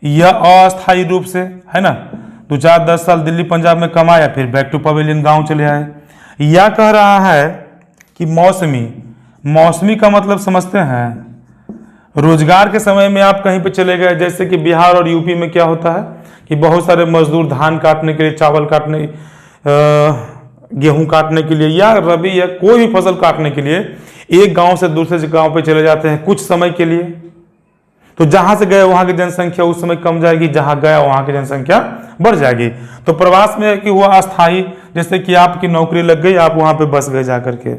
या अस्थायी रूप से, है ना, 2-4-10 साल दिल्ली पंजाब में कमाया, फिर बैक टू पवेलियन गांव चले आए। या कह रहा है कि मौसमी का मतलब समझते हैं, रोजगार के समय में आप कहीं पे चले गए। जैसे कि बिहार और यूपी में क्या होता है कि बहुत सारे मजदूर धान काटने के लिए, चावल काटने, गेहूं काटने के लिए, या रबी या कोई भी फसल काटने के लिए एक गांव से दूसरे गांव पे चले जाते हैं कुछ समय के लिए। तो जहां से गए वहां की जनसंख्या उस समय कम जाएगी, जहां गया वहां की जनसंख्या बढ़ जाएगी। तो प्रवास में कि हुआ अस्थायी, जैसे कि आपकी नौकरी लग गई, आप वहां पे बस गए, जाकर के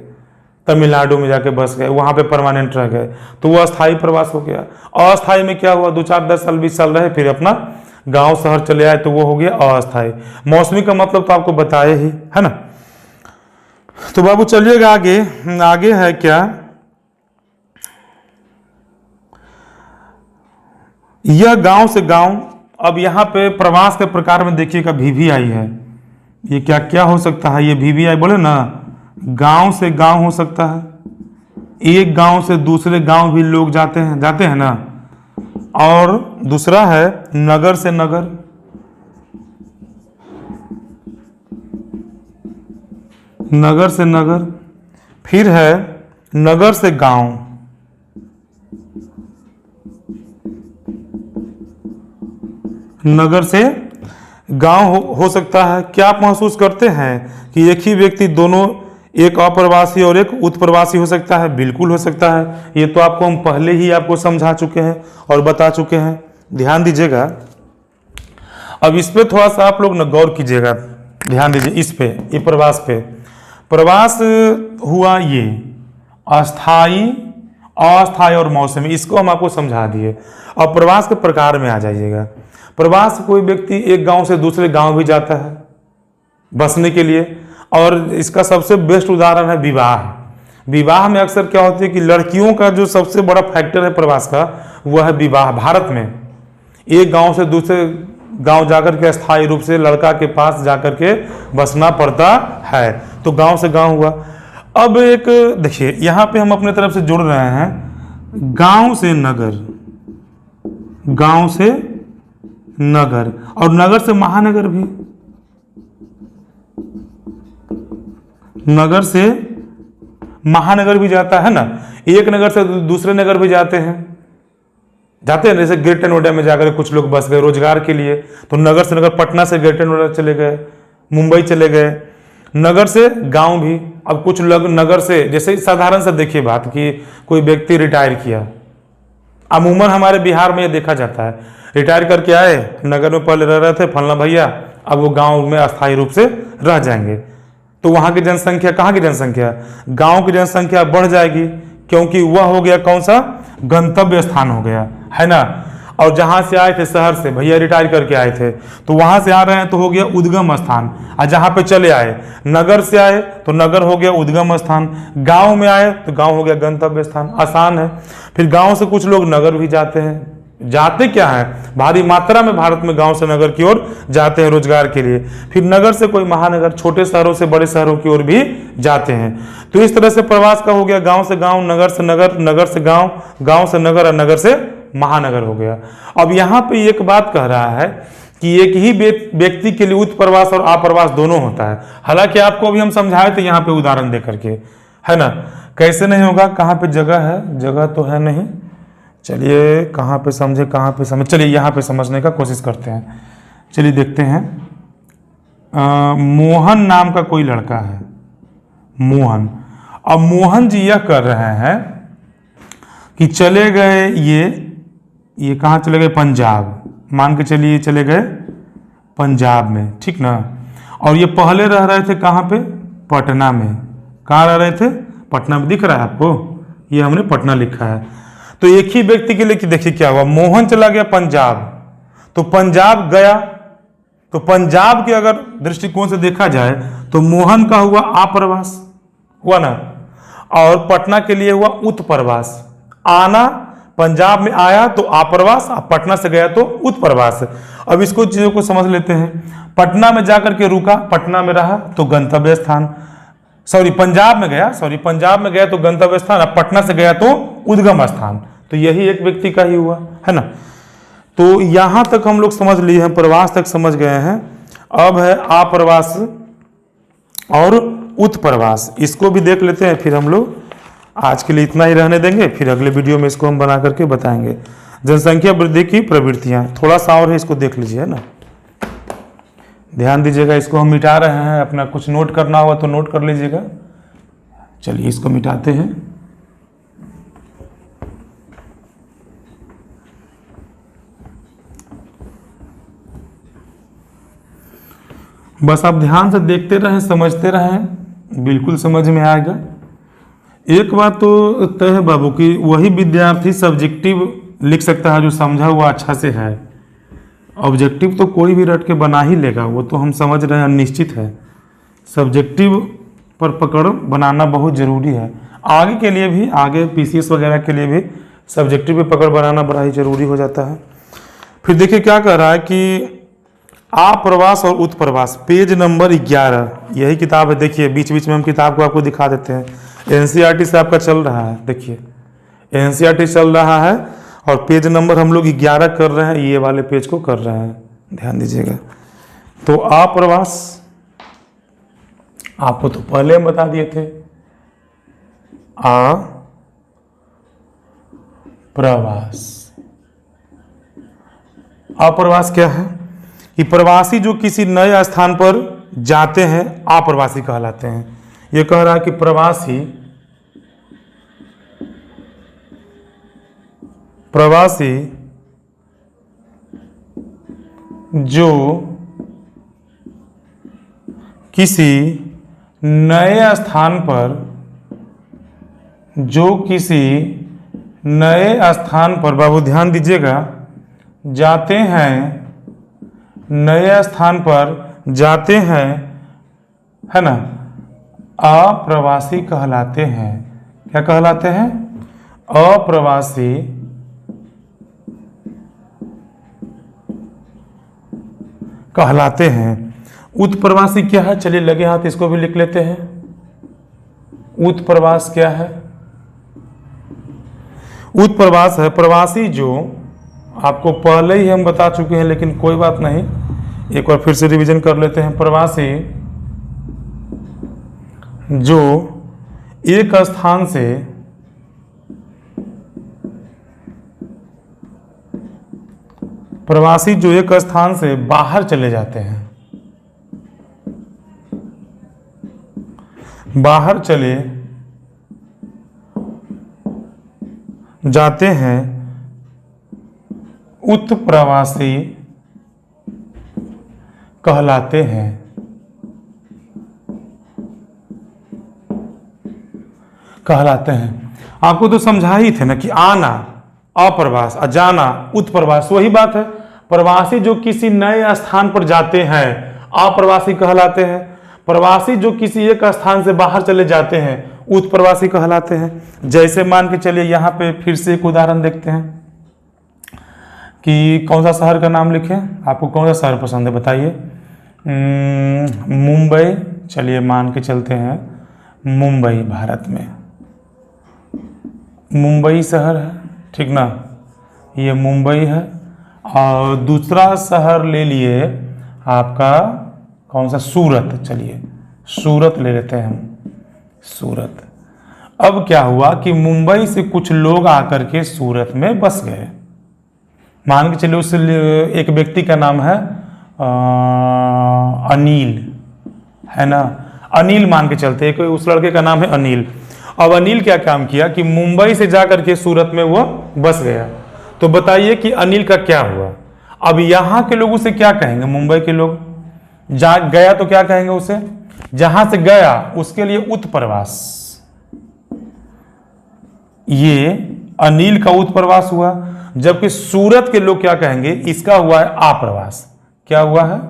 तमिलनाडु में जाके बस गए, वहां पे परमानेंट रह गए, तो वो अस्थायी प्रवास हो गया। अस्थायी में क्या हुआ, 2-4-10 साल 20 साल रहे, फिर अपना गांव शहर चले आए, तो वो हो गया अस्थायी। मौसमी का मतलब तो आपको बताए ही, है ना। तो बाबू चलिएगा आगे है क्या, यह गांव से गांव। अब यहाँ पे प्रवास के प्रकार में देखिएगा VVI है। ये क्या क्या हो सकता है, ये VVI बोले ना, गांव से गांव हो सकता है। एक गांव से दूसरे गांव भी लोग जाते हैं ना। और दूसरा है नगर से नगर। नगर से नगर। फिर है नगर से गांव। नगर से गांव हो सकता है। क्या आप महसूस करते हैं कि एक ही व्यक्ति दोनों एक अप्रवासी और एक उत्प्रवासी हो सकता है, बिल्कुल हो सकता है। ये तो आपको हम पहले ही आपको समझा चुके हैं और बता चुके हैं, ध्यान दीजिएगा। अब इस पे थोड़ा सा आप लोग न गौर कीजिएगा, ध्यान दीजिए इस पे, ये प्रवास पे। प्रवास हुआ ये अस्थाई, अस्थाई और मौसमी, इसको हम आपको समझा दिए। अब प्रवास के प्रकार में आ जाइएगा। प्रवास कोई व्यक्ति एक गांव से दूसरे गांव भी जाता है बसने के लिए, और इसका सबसे बेस्ट उदाहरण है विवाह। विवाह में अक्सर क्या होती है कि लड़कियों का जो सबसे बड़ा फैक्टर है प्रवास का, वह है विवाह। भारत में एक गांव से दूसरे गांव जाकर के अस्थायी रूप से लड़का के पास जाकर के बसना पड़ता है, तो गांव से गांव हुआ। अब एक देखिए यहां पे हम अपने तरफ से जुड़ रहे हैं, गांव से नगर, गांव से नगर, और नगर से महानगर भी, नगर से महानगर भी जाता है ना। एक नगर से दूसरे नगर भी जाते हैं जैसे ग्रेटर नोएडा में जाकर कुछ लोग बस गए रोजगार के लिए, तो नगर से नगर, पटना से ग्रेटर नोएडा चले गए, मुंबई चले गए। नगर से गांव भी। अब कुछ लोग नगर से, जैसे साधारण सा देखिए बात कि कोई व्यक्ति रिटायर किया, अमूमन हमारे बिहार में ये देखा जाता है, रिटायर करके आए, नगर में पहले रह रहे थे फलना भैया, अब वो गांव में अस्थायी रूप से रह जाएंगे, तो वहां की जनसंख्या, कहाँ की जनसंख्या, गांव की जनसंख्या बढ़ जाएगी, क्योंकि वह हो गया कौन सा, गंतव्य स्थान हो गया, है ना। और जहां से आए थे शहर से, भैया रिटायर करके आए थे, तो वहां से आ रहे हैं तो हो गया उद्गम स्थान। और जहां पे चले आए, नगर से आए तो नगर हो गया उद्गम स्थान, गांव में आए तो गांव हो गया गंतव्य स्थान। आसान है। फिर गांव से कुछ लोग नगर भी जाते हैं, जाते क्या है, भारी मात्रा में भारत में गांव से नगर की ओर जाते हैं रोजगार के लिए। फिर नगर से कोई महानगर, छोटे शहरों से बड़े शहरों की ओर भी जाते हैं। तो इस तरह से प्रवास का हो गया गांव से गांव, नगर से नगर, नगर से गांव, गांव से नगर, और नगर से महानगर हो गया। अब यहाँ पे एक बात कह रहा है कि एक ही व्यक्ति के लिए उत्प्रवास और अप्रवास दोनों होता है। हालांकि आपको अभी हम समझाए थे यहाँ पे उदाहरण दे करके, है ना। कैसे नहीं होगा, कहाँ पे जगह है, जगह तो है नहीं, चलिए कहाँ पे समझे, कहाँ पे समझ, चलिए यहाँ पे समझने का कोशिश करते हैं। चलिए देखते हैं। मोहन नाम का कोई लड़का है, मोहन। अब मोहन जी यह कर रहे हैं कि चले गए ये कहाँ चले गए, पंजाब, मान के चलिए चले गए पंजाब में, ठीक ना। और ये पहले रह रहे थे कहाँ पे, पटना में। कहाँ रह रहे थे, पटना में, दिख रहा है आपको, ये हमने पटना लिखा है। तो एक ही व्यक्ति के लिए कि देखिए क्या हुआ, मोहन चला गया पंजाब, तो पंजाब गया, तो पंजाब के अगर दृष्टिकोण से देखा जाए तो मोहन का हुआ अप्रवास, हुआ ना, और पटना के लिए हुआ उत्प्रवास। आना, पंजाब में आया तो अप्रवास, पटना से गया तो उत्प्रवास। अब इसको चीजों को समझ लेते हैं। पटना में जाकर के रुका, पटना में रहा तो गंतव्य स्थान, पंजाब में गया तो गंतव्य स्थान, अब पटना से गया तो उद्गम स्थान। तो यही एक व्यक्ति का ही हुआ, है ना। तो यहां तक हम लोग समझ लिए हैं, प्रवास तक समझ गए हैं। अब है अप्रवास और उत्प्रवास, इसको भी देख लेते हैं। फिर हम लोग आज के लिए इतना ही रहने देंगे, फिर अगले वीडियो में इसको हम बना करके बताएंगे। जनसंख्या वृद्धि की प्रवृत्तियां, थोड़ा सा और है, इसको देख लीजिए, है ना। ध्यान दीजिएगा, इसको हम मिटा रहे हैं, अपना कुछ नोट करना होगा तो नोट कर लीजिएगा। चलिए इसको मिटाते हैं। बस आप ध्यान से देखते रहें, समझते रहें, बिल्कुल समझ में आएगा। एक बात तो तय है बाबू कि वही विद्यार्थी सब्जेक्टिव लिख सकता है जो समझा हुआ अच्छा से है। ऑब्जेक्टिव तो कोई भी रट के बना ही लेगा, वो तो हम समझ रहे हैं, निश्चित है। सब्जेक्टिव पर पकड़ बनाना बहुत ज़रूरी है, आगे के लिए भी, आगे पीसीएस वगैरह के लिए भी सब्जेक्टिव पे पकड़ बनाना बड़ा ही ज़रूरी हो जाता है। फिर देखिए क्या कह रहा है कि अप्रवास और उत्प्रवास, पेज नंबर 11, यही किताब है। देखिए बीच बीच में हम किताब को आपको दिखा देते हैं। एनसीईआरटी से आपका चल रहा है, देखिए एनसीईआरटी चल रहा है, और पेज नंबर हम लोग 11 कर रहे हैं, ये वाले पेज को कर रहे हैं, ध्यान दीजिएगा। तो अप्रवास आपको तो पहले हम बता दिए थे, अप्रवास। अप्रवास क्या है कि प्रवासी जो किसी नए स्थान पर जाते हैं अप्रवासी कहलाते हैं। ये कह रहा है कि प्रवासी जो किसी नए स्थान पर बाबू ध्यान दीजिएगा, जाते हैं, नए स्थान पर जाते हैं, है ना, अप्रवासी कहलाते हैं। क्या कहलाते हैं? अप्रवासी कहलाते हैं। उत्प्रवासी क्या है? चलिए लगे हाथ इसको भी लिख लेते हैं। उत्प्रवास क्या है? उत्प्रवास है प्रवासी जो, आपको पहले ही हम बता चुके हैं लेकिन कोई बात नहीं, एक बार फिर से रिवीजन कर लेते हैं। प्रवासी जो एक स्थान से बाहर चले जाते हैं, बाहर चले जाते हैं, उत्प्रवासी कहलाते हैं। आपको तो समझा ही थे ना कि आना अप्रवास और जाना उत्प्रवास, वही बात है। प्रवासी जो किसी नए स्थान पर जाते हैं अप्रवासी कहलाते हैं, प्रवासी जो किसी एक स्थान से बाहर चले जाते हैं उत्प्रवासी कहलाते हैं। जैसे मान के चलिए, यहाँ पे फिर से एक उदाहरण देखते हैं कि कौन सा शहर का नाम लिखें, आपको कौन सा शहर पसंद है बताइए। मुंबई, चलिए मान के चलते हैं मुंबई, भारत में मुंबई शहर है, ठीक ना, ये मुंबई है। और दूसरा शहर ले लिए आपका कौन सा, सूरत, चलिए सूरत ले लेते हैं हम, सूरत। अब क्या हुआ कि मुंबई से कुछ लोग आकर के सूरत में बस गए। मान के चलिए उस एक व्यक्ति का नाम है अनिल, है ना, अनिल मान के चलते, एक उस लड़के का नाम है अनिल। अब अनिल क्या काम किया कि मुंबई से जाकर के सूरत में वो बस गया। तो बताइए कि अनिल का क्या हुआ। अब यहाँ के लोग उसे क्या कहेंगे, मुंबई के लोग, जा गया तो क्या कहेंगे उसे, जहां से गया उसके लिए उत्प्रवास। ये अनिल का उत्प्रवास हुआ, जबकि सूरत के लोग क्या कहेंगे, इसका हुआ है आप्रवास। क्या हुआ है?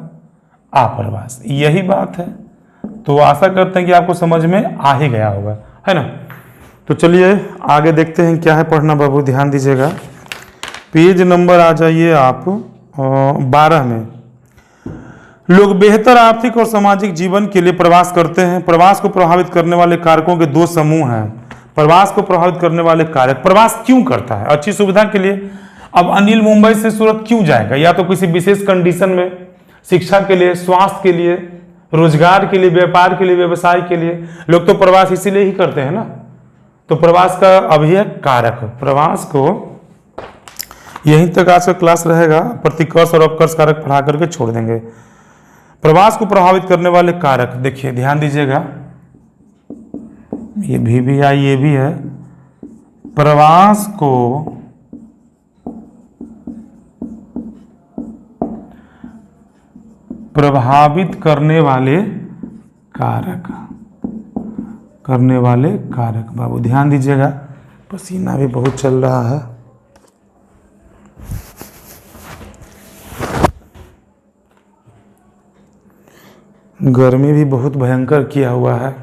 आप्रवास। यही बात है। तो आशा करते हैं कि आपको समझ में आ ही गया होगा, है ना। तो चलिए आगे देखते हैं क्या है पढ़ना बाबू, ध्यान दीजिएगा। पेज नंबर आ जाइए आप 12 में। लोग बेहतर आर्थिक और सामाजिक जीवन के लिए प्रवास करते हैं। प्रवास को प्रभावित करने वाले कारकों के दो समूह हैं। प्रवास को प्रभावित करने वाले कारक, प्रवास क्यों करता है? अच्छी सुविधा के लिए। अब अनिल मुंबई से सूरत क्यों जाएगा? या तो किसी विशेष कंडीशन में, शिक्षा के लिए, स्वास्थ्य के लिए, रोजगार के लिए, व्यापार के लिए, व्यवसाय के लिए। लोग तो प्रवास इसीलिए ही करते हैं ना। तो प्रवास का अभी है कारक। प्रवास को यहीं तक आज का क्लास रहेगा, प्रतिकर्ष और अपकर्ष कारक पढ़ा करके छोड़ देंगे। प्रवास को प्रभावित करने वाले कारक, देखिए ध्यान दीजिएगा, ये भी आई, ये भी है। प्रवास को प्रभावित करने वाले कारक, बाबू ध्यान दीजिएगा, पसीना भी बहुत चल रहा है। गर्मी भी बहुत भयंकर किया हुआ है।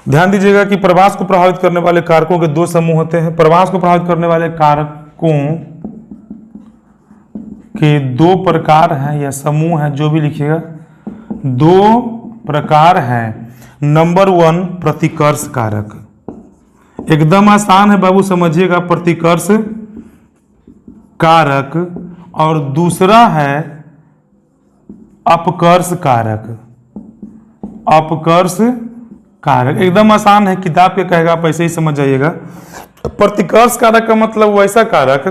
ध्यान दीजिएगा कि प्रवास को प्रभावित करने वाले कारकों के दो समूह होते हैं। प्रवास को प्रभावित करने वाले कारकों के दो प्रकार हैं या समूह हैं, जो भी लिखिएगा, दो प्रकार हैं। नंबर 1 प्रतिकर्ष कारक, एकदम आसान है बाबू, समझिएगा। प्रतिकर्ष कारक और दूसरा है अपकर्ष कारक। अपकर्ष कारक एकदम आसान है, किताब के कहेगा आप ऐसे ही समझ जाइएगा। प्रतिकर्ष कारक का मतलब वैसा कारक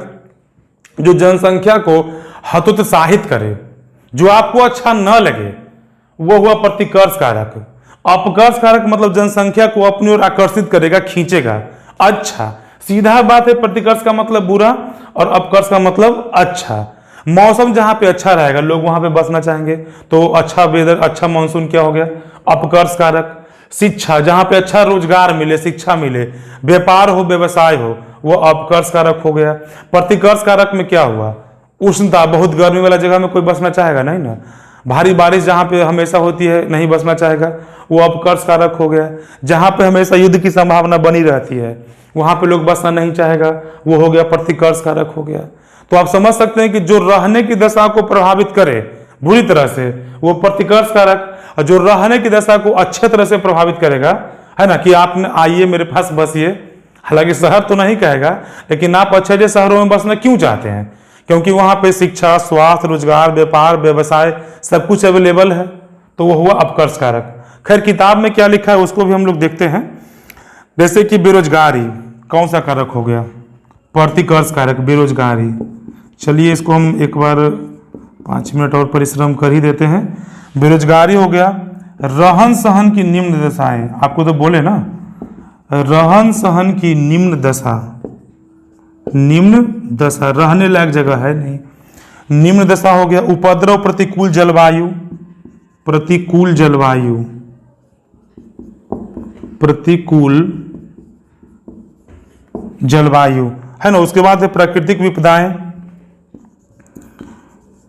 जो जनसंख्या को हतोत्साहित करे, जो आपको अच्छा न लगे वो हुआ प्रतिकर्ष कारक। अपकर्ष कारक मतलब जनसंख्या को अपनी ओर आकर्षित करेगा, खींचेगा। अच्छा, सीधा बात है, प्रतिकर्ष का मतलब बुरा और अपकर्ष का मतलब अच्छा। मौसम जहां पे अच्छा रहेगा लोग वहां पे बसना चाहेंगे, तो अच्छा वेदर, अच्छा मानसून क्या हो गया, अपकर्ष कारक। शिक्षा, जहां पे अच्छा रोजगार मिले, शिक्षा मिले, व्यापार हो, व्यवसाय हो, वो अपकर्ष कारक हो गया। प्रतिकर्ष कारक में क्या हुआ, उष्णता, बहुत गर्मी वाला जगह में कोई बसना चाहेगा नहीं ना। भारी बारिश जहां पे हमेशा होती है नहीं बसना चाहेगा, वो अपकर्ष कारक हो गया। जहां पे हमेशा युद्ध की संभावना बनी रहती है वहां पे लोग बसना नहीं चाहेगा, वो हो गया प्रतिकर्ष कारक हो गया। तो आप समझ सकते हैं कि जो रहने की दशा को प्रभावित करे बुरी तरह से वो प्रतिकर्ष कारक, और जो रहने की दशा को अच्छे तरह से प्रभावित करेगा, है ना, कि आप आइए मेरे पास बसिए, हालांकि शहर तो नहीं कहेगा, लेकिन आप अच्छे अच्छे शहरों में बसना क्यों चाहते हैं, क्योंकि वहां पे शिक्षा, स्वास्थ्य, रोजगार, व्यापार, व्यवसाय सब कुछ अवेलेबल है, तो वो हुआ अपकर्ष कारक। खैर किताब में क्या लिखा है उसको भी हम लोग देखते हैं। जैसे कि बेरोजगारी कौन सा कारक हो गया, प्रतिकर्ष कारक, बेरोजगारी। चलिए इसको हम एक बार 5 मिनट और परिश्रम कर ही देते हैं। बेरोजगारी हो गया। रहन सहन की निम्न दशाएं, आपको तो बोले ना, रहन सहन की निम्न दशा, निम्न दशा, रहने लायक जगह है नहीं, निम्न दशा हो गया। उपद्रव, प्रतिकूल जलवायु, प्रतिकूल जलवायु, प्रतिकूल जलवायु, है ना। उसके बाद है प्राकृतिक विपदाएं।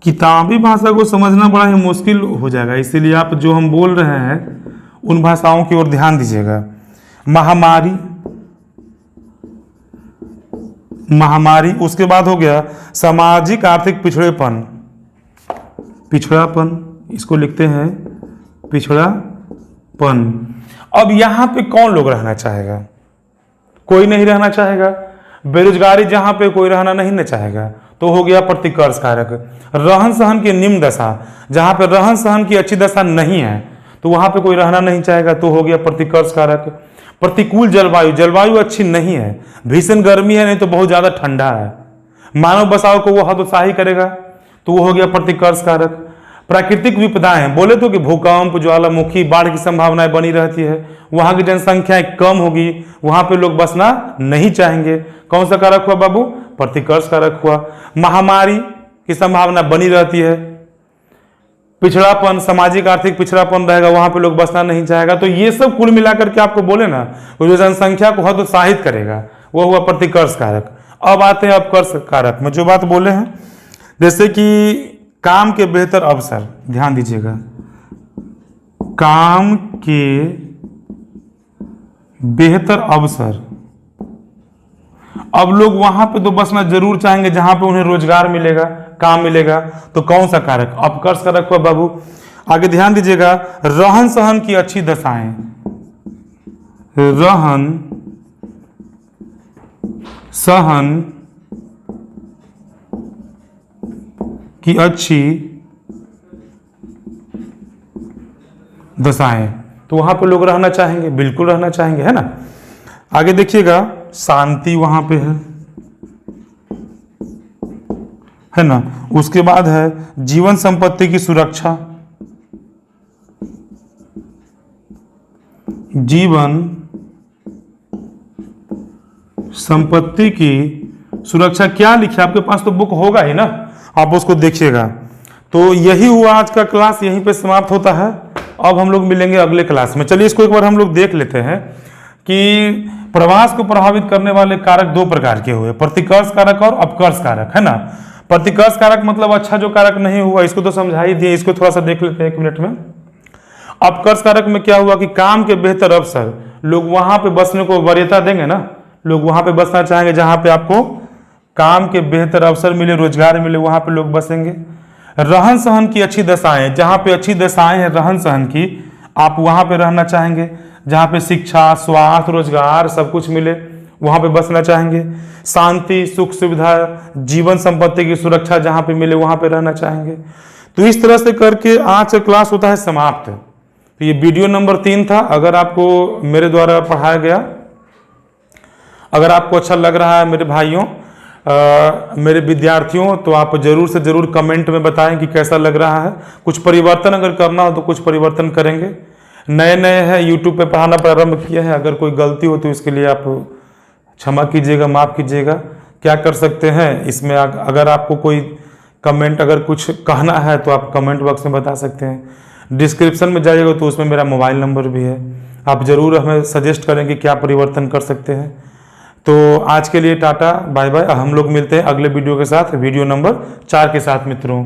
किताबी भाषा को समझना बड़ा ही मुश्किल हो जाएगा, इसीलिए आप जो हम बोल रहे हैं उन भाषाओं की ओर ध्यान दीजिएगा। महामारी, महामारी। उसके बाद हो गया सामाजिक आर्थिक पिछड़ेपन, पिछड़ापन, इसको लिखते हैं पिछड़ापन। अब यहां पे कौन लोग रहना चाहेगा, कोई नहीं रहना चाहेगा। बेरोजगारी जहां पे कोई रहना नहीं न चाहेगा, तो हो गया प्रतिकर्ष कारक। रहन सहन की निम्न दशा, जहां पे रहन सहन की अच्छी दशा नहीं है तो वहां पे कोई रहना नहीं चाहेगा, तो हो गया प्रतिकर्ष कारक। प्रतिकूल जलवायु, जलवायु अच्छी नहीं है, भीषण गर्मी है नहीं तो बहुत ज्यादा ठंडा है, मानव बसाव को वो हतोत्साही करेगा, तो वो हो गया प्रतिकर्ष कारक। प्राकृतिक विपदाएं, बोले तो कि भूकंप, ज्वालामुखी, बाढ़ की संभावनाएं बनी रहती है, वहां की जनसंख्या कम होगी, वहां पे लोग बसना नहीं चाहेंगे, कौन सा कारक हुआ बाबू, प्रतिकर्ष कारक हुआ। महामारी की संभावना बनी रहती है। पिछड़ापन, सामाजिक आर्थिक पिछड़ापन रहेगा, वहां पे लोग बसना नहीं चाहेगा। तो ये सब कुल मिलाकर के आपको बोले ना, वो जो जनसंख्या को हतोत्साहित करेगा वो हुआ प्रतिकर्ष कारक। अब आते हैं अपकर्ष कारक में जो बात बोले हैं, जैसे कि काम के बेहतर अवसर, ध्यान दीजिएगा, काम के बेहतर अवसर। अब लोग वहां पे तो बसना जरूर चाहेंगे जहां पे उन्हें रोजगार मिलेगा, काम मिलेगा, तो कौन सा कारक, अपकर्ष कारक हुआ बाबू। आगे ध्यान दीजिएगा, रहन सहन की अच्छी दशाएं, रहन सहन की अच्छी दशाएं, तो वहां पे लोग रहना चाहेंगे, बिल्कुल रहना चाहेंगे, है ना। आगे देखिएगा, शांति वहां पे है ना। उसके बाद है जीवन संपत्ति की सुरक्षा, जीवन संपत्ति की सुरक्षा। क्या लिखा आपके पास तो बुक होगा ही ना, आप उसको देखिएगा। तो यही हुआ आज का क्लास, यहीं पे समाप्त होता है। अब हम लोग मिलेंगे अगले क्लास में। चलिए इसको एक बार हम लोग देख लेते हैं कि प्रवास को प्रभावित करने वाले कारक दो प्रकार के हुए, प्रतिकर्ष कारक और अपकर्ष कारक, है ना। प्रतिकर्ष कारक मतलब अच्छा जो कारक नहीं हुआ, इसको तो समझा ही दिए, इसको थोड़ा सा देख लेते हैं 1 मिनट में। अपकर्ष कारक में क्या हुआ कि काम के बेहतर अवसर, लोग वहां पे बसने को वरीयता देंगे ना, लोग वहां पे बसना चाहेंगे जहां पे आपको काम के बेहतर अवसर मिले, रोजगार मिले, वहां पे लोग बसेंगे। रहन सहन की अच्छी दशाएं, जहां पे अच्छी दशाएं हैं रहन सहन की, आप वहां पे रहना चाहेंगे, जहां पे शिक्षा, स्वास्थ्य, रोजगार सब कुछ मिले, वहां पे बसना चाहेंगे। शांति, सुख सुविधा, जीवन संपत्ति की सुरक्षा जहां पे मिले वहां पे रहना चाहेंगे। तो इस तरह से करके आज का क्लास होता है समाप्त। तो ये वीडियो नंबर 3 था। अगर आपको मेरे द्वारा पढ़ाया गया, अगर आपको अच्छा लग रहा है मेरे भाइयों, मेरे विद्यार्थियों, तो आप जरूर से जरूर कमेंट में बताएं कि कैसा लग रहा है। कुछ परिवर्तन अगर करना हो तो कुछ परिवर्तन करेंगे। नए नए हैं, यूट्यूब पे पढ़ाना प्रारंभ किया है, अगर कोई गलती हो तो इसके लिए आप क्षमा कीजिएगा, माफ़ कीजिएगा। क्या कर सकते हैं इसमें, अगर आपको कोई कमेंट, अगर कुछ कहना है तो आप कमेंट बॉक्स में बता सकते हैं। डिस्क्रिप्शन में जाइएगा तो उसमें मेरा मोबाइल नंबर भी है, आप ज़रूर हमें सजेस्ट करें कि क्या परिवर्तन कर सकते हैं। तो आज के लिए टाटा बाय बाय। हम लोग मिलते हैं अगले वीडियो के साथ, वीडियो नंबर 4 के साथ मित्रों।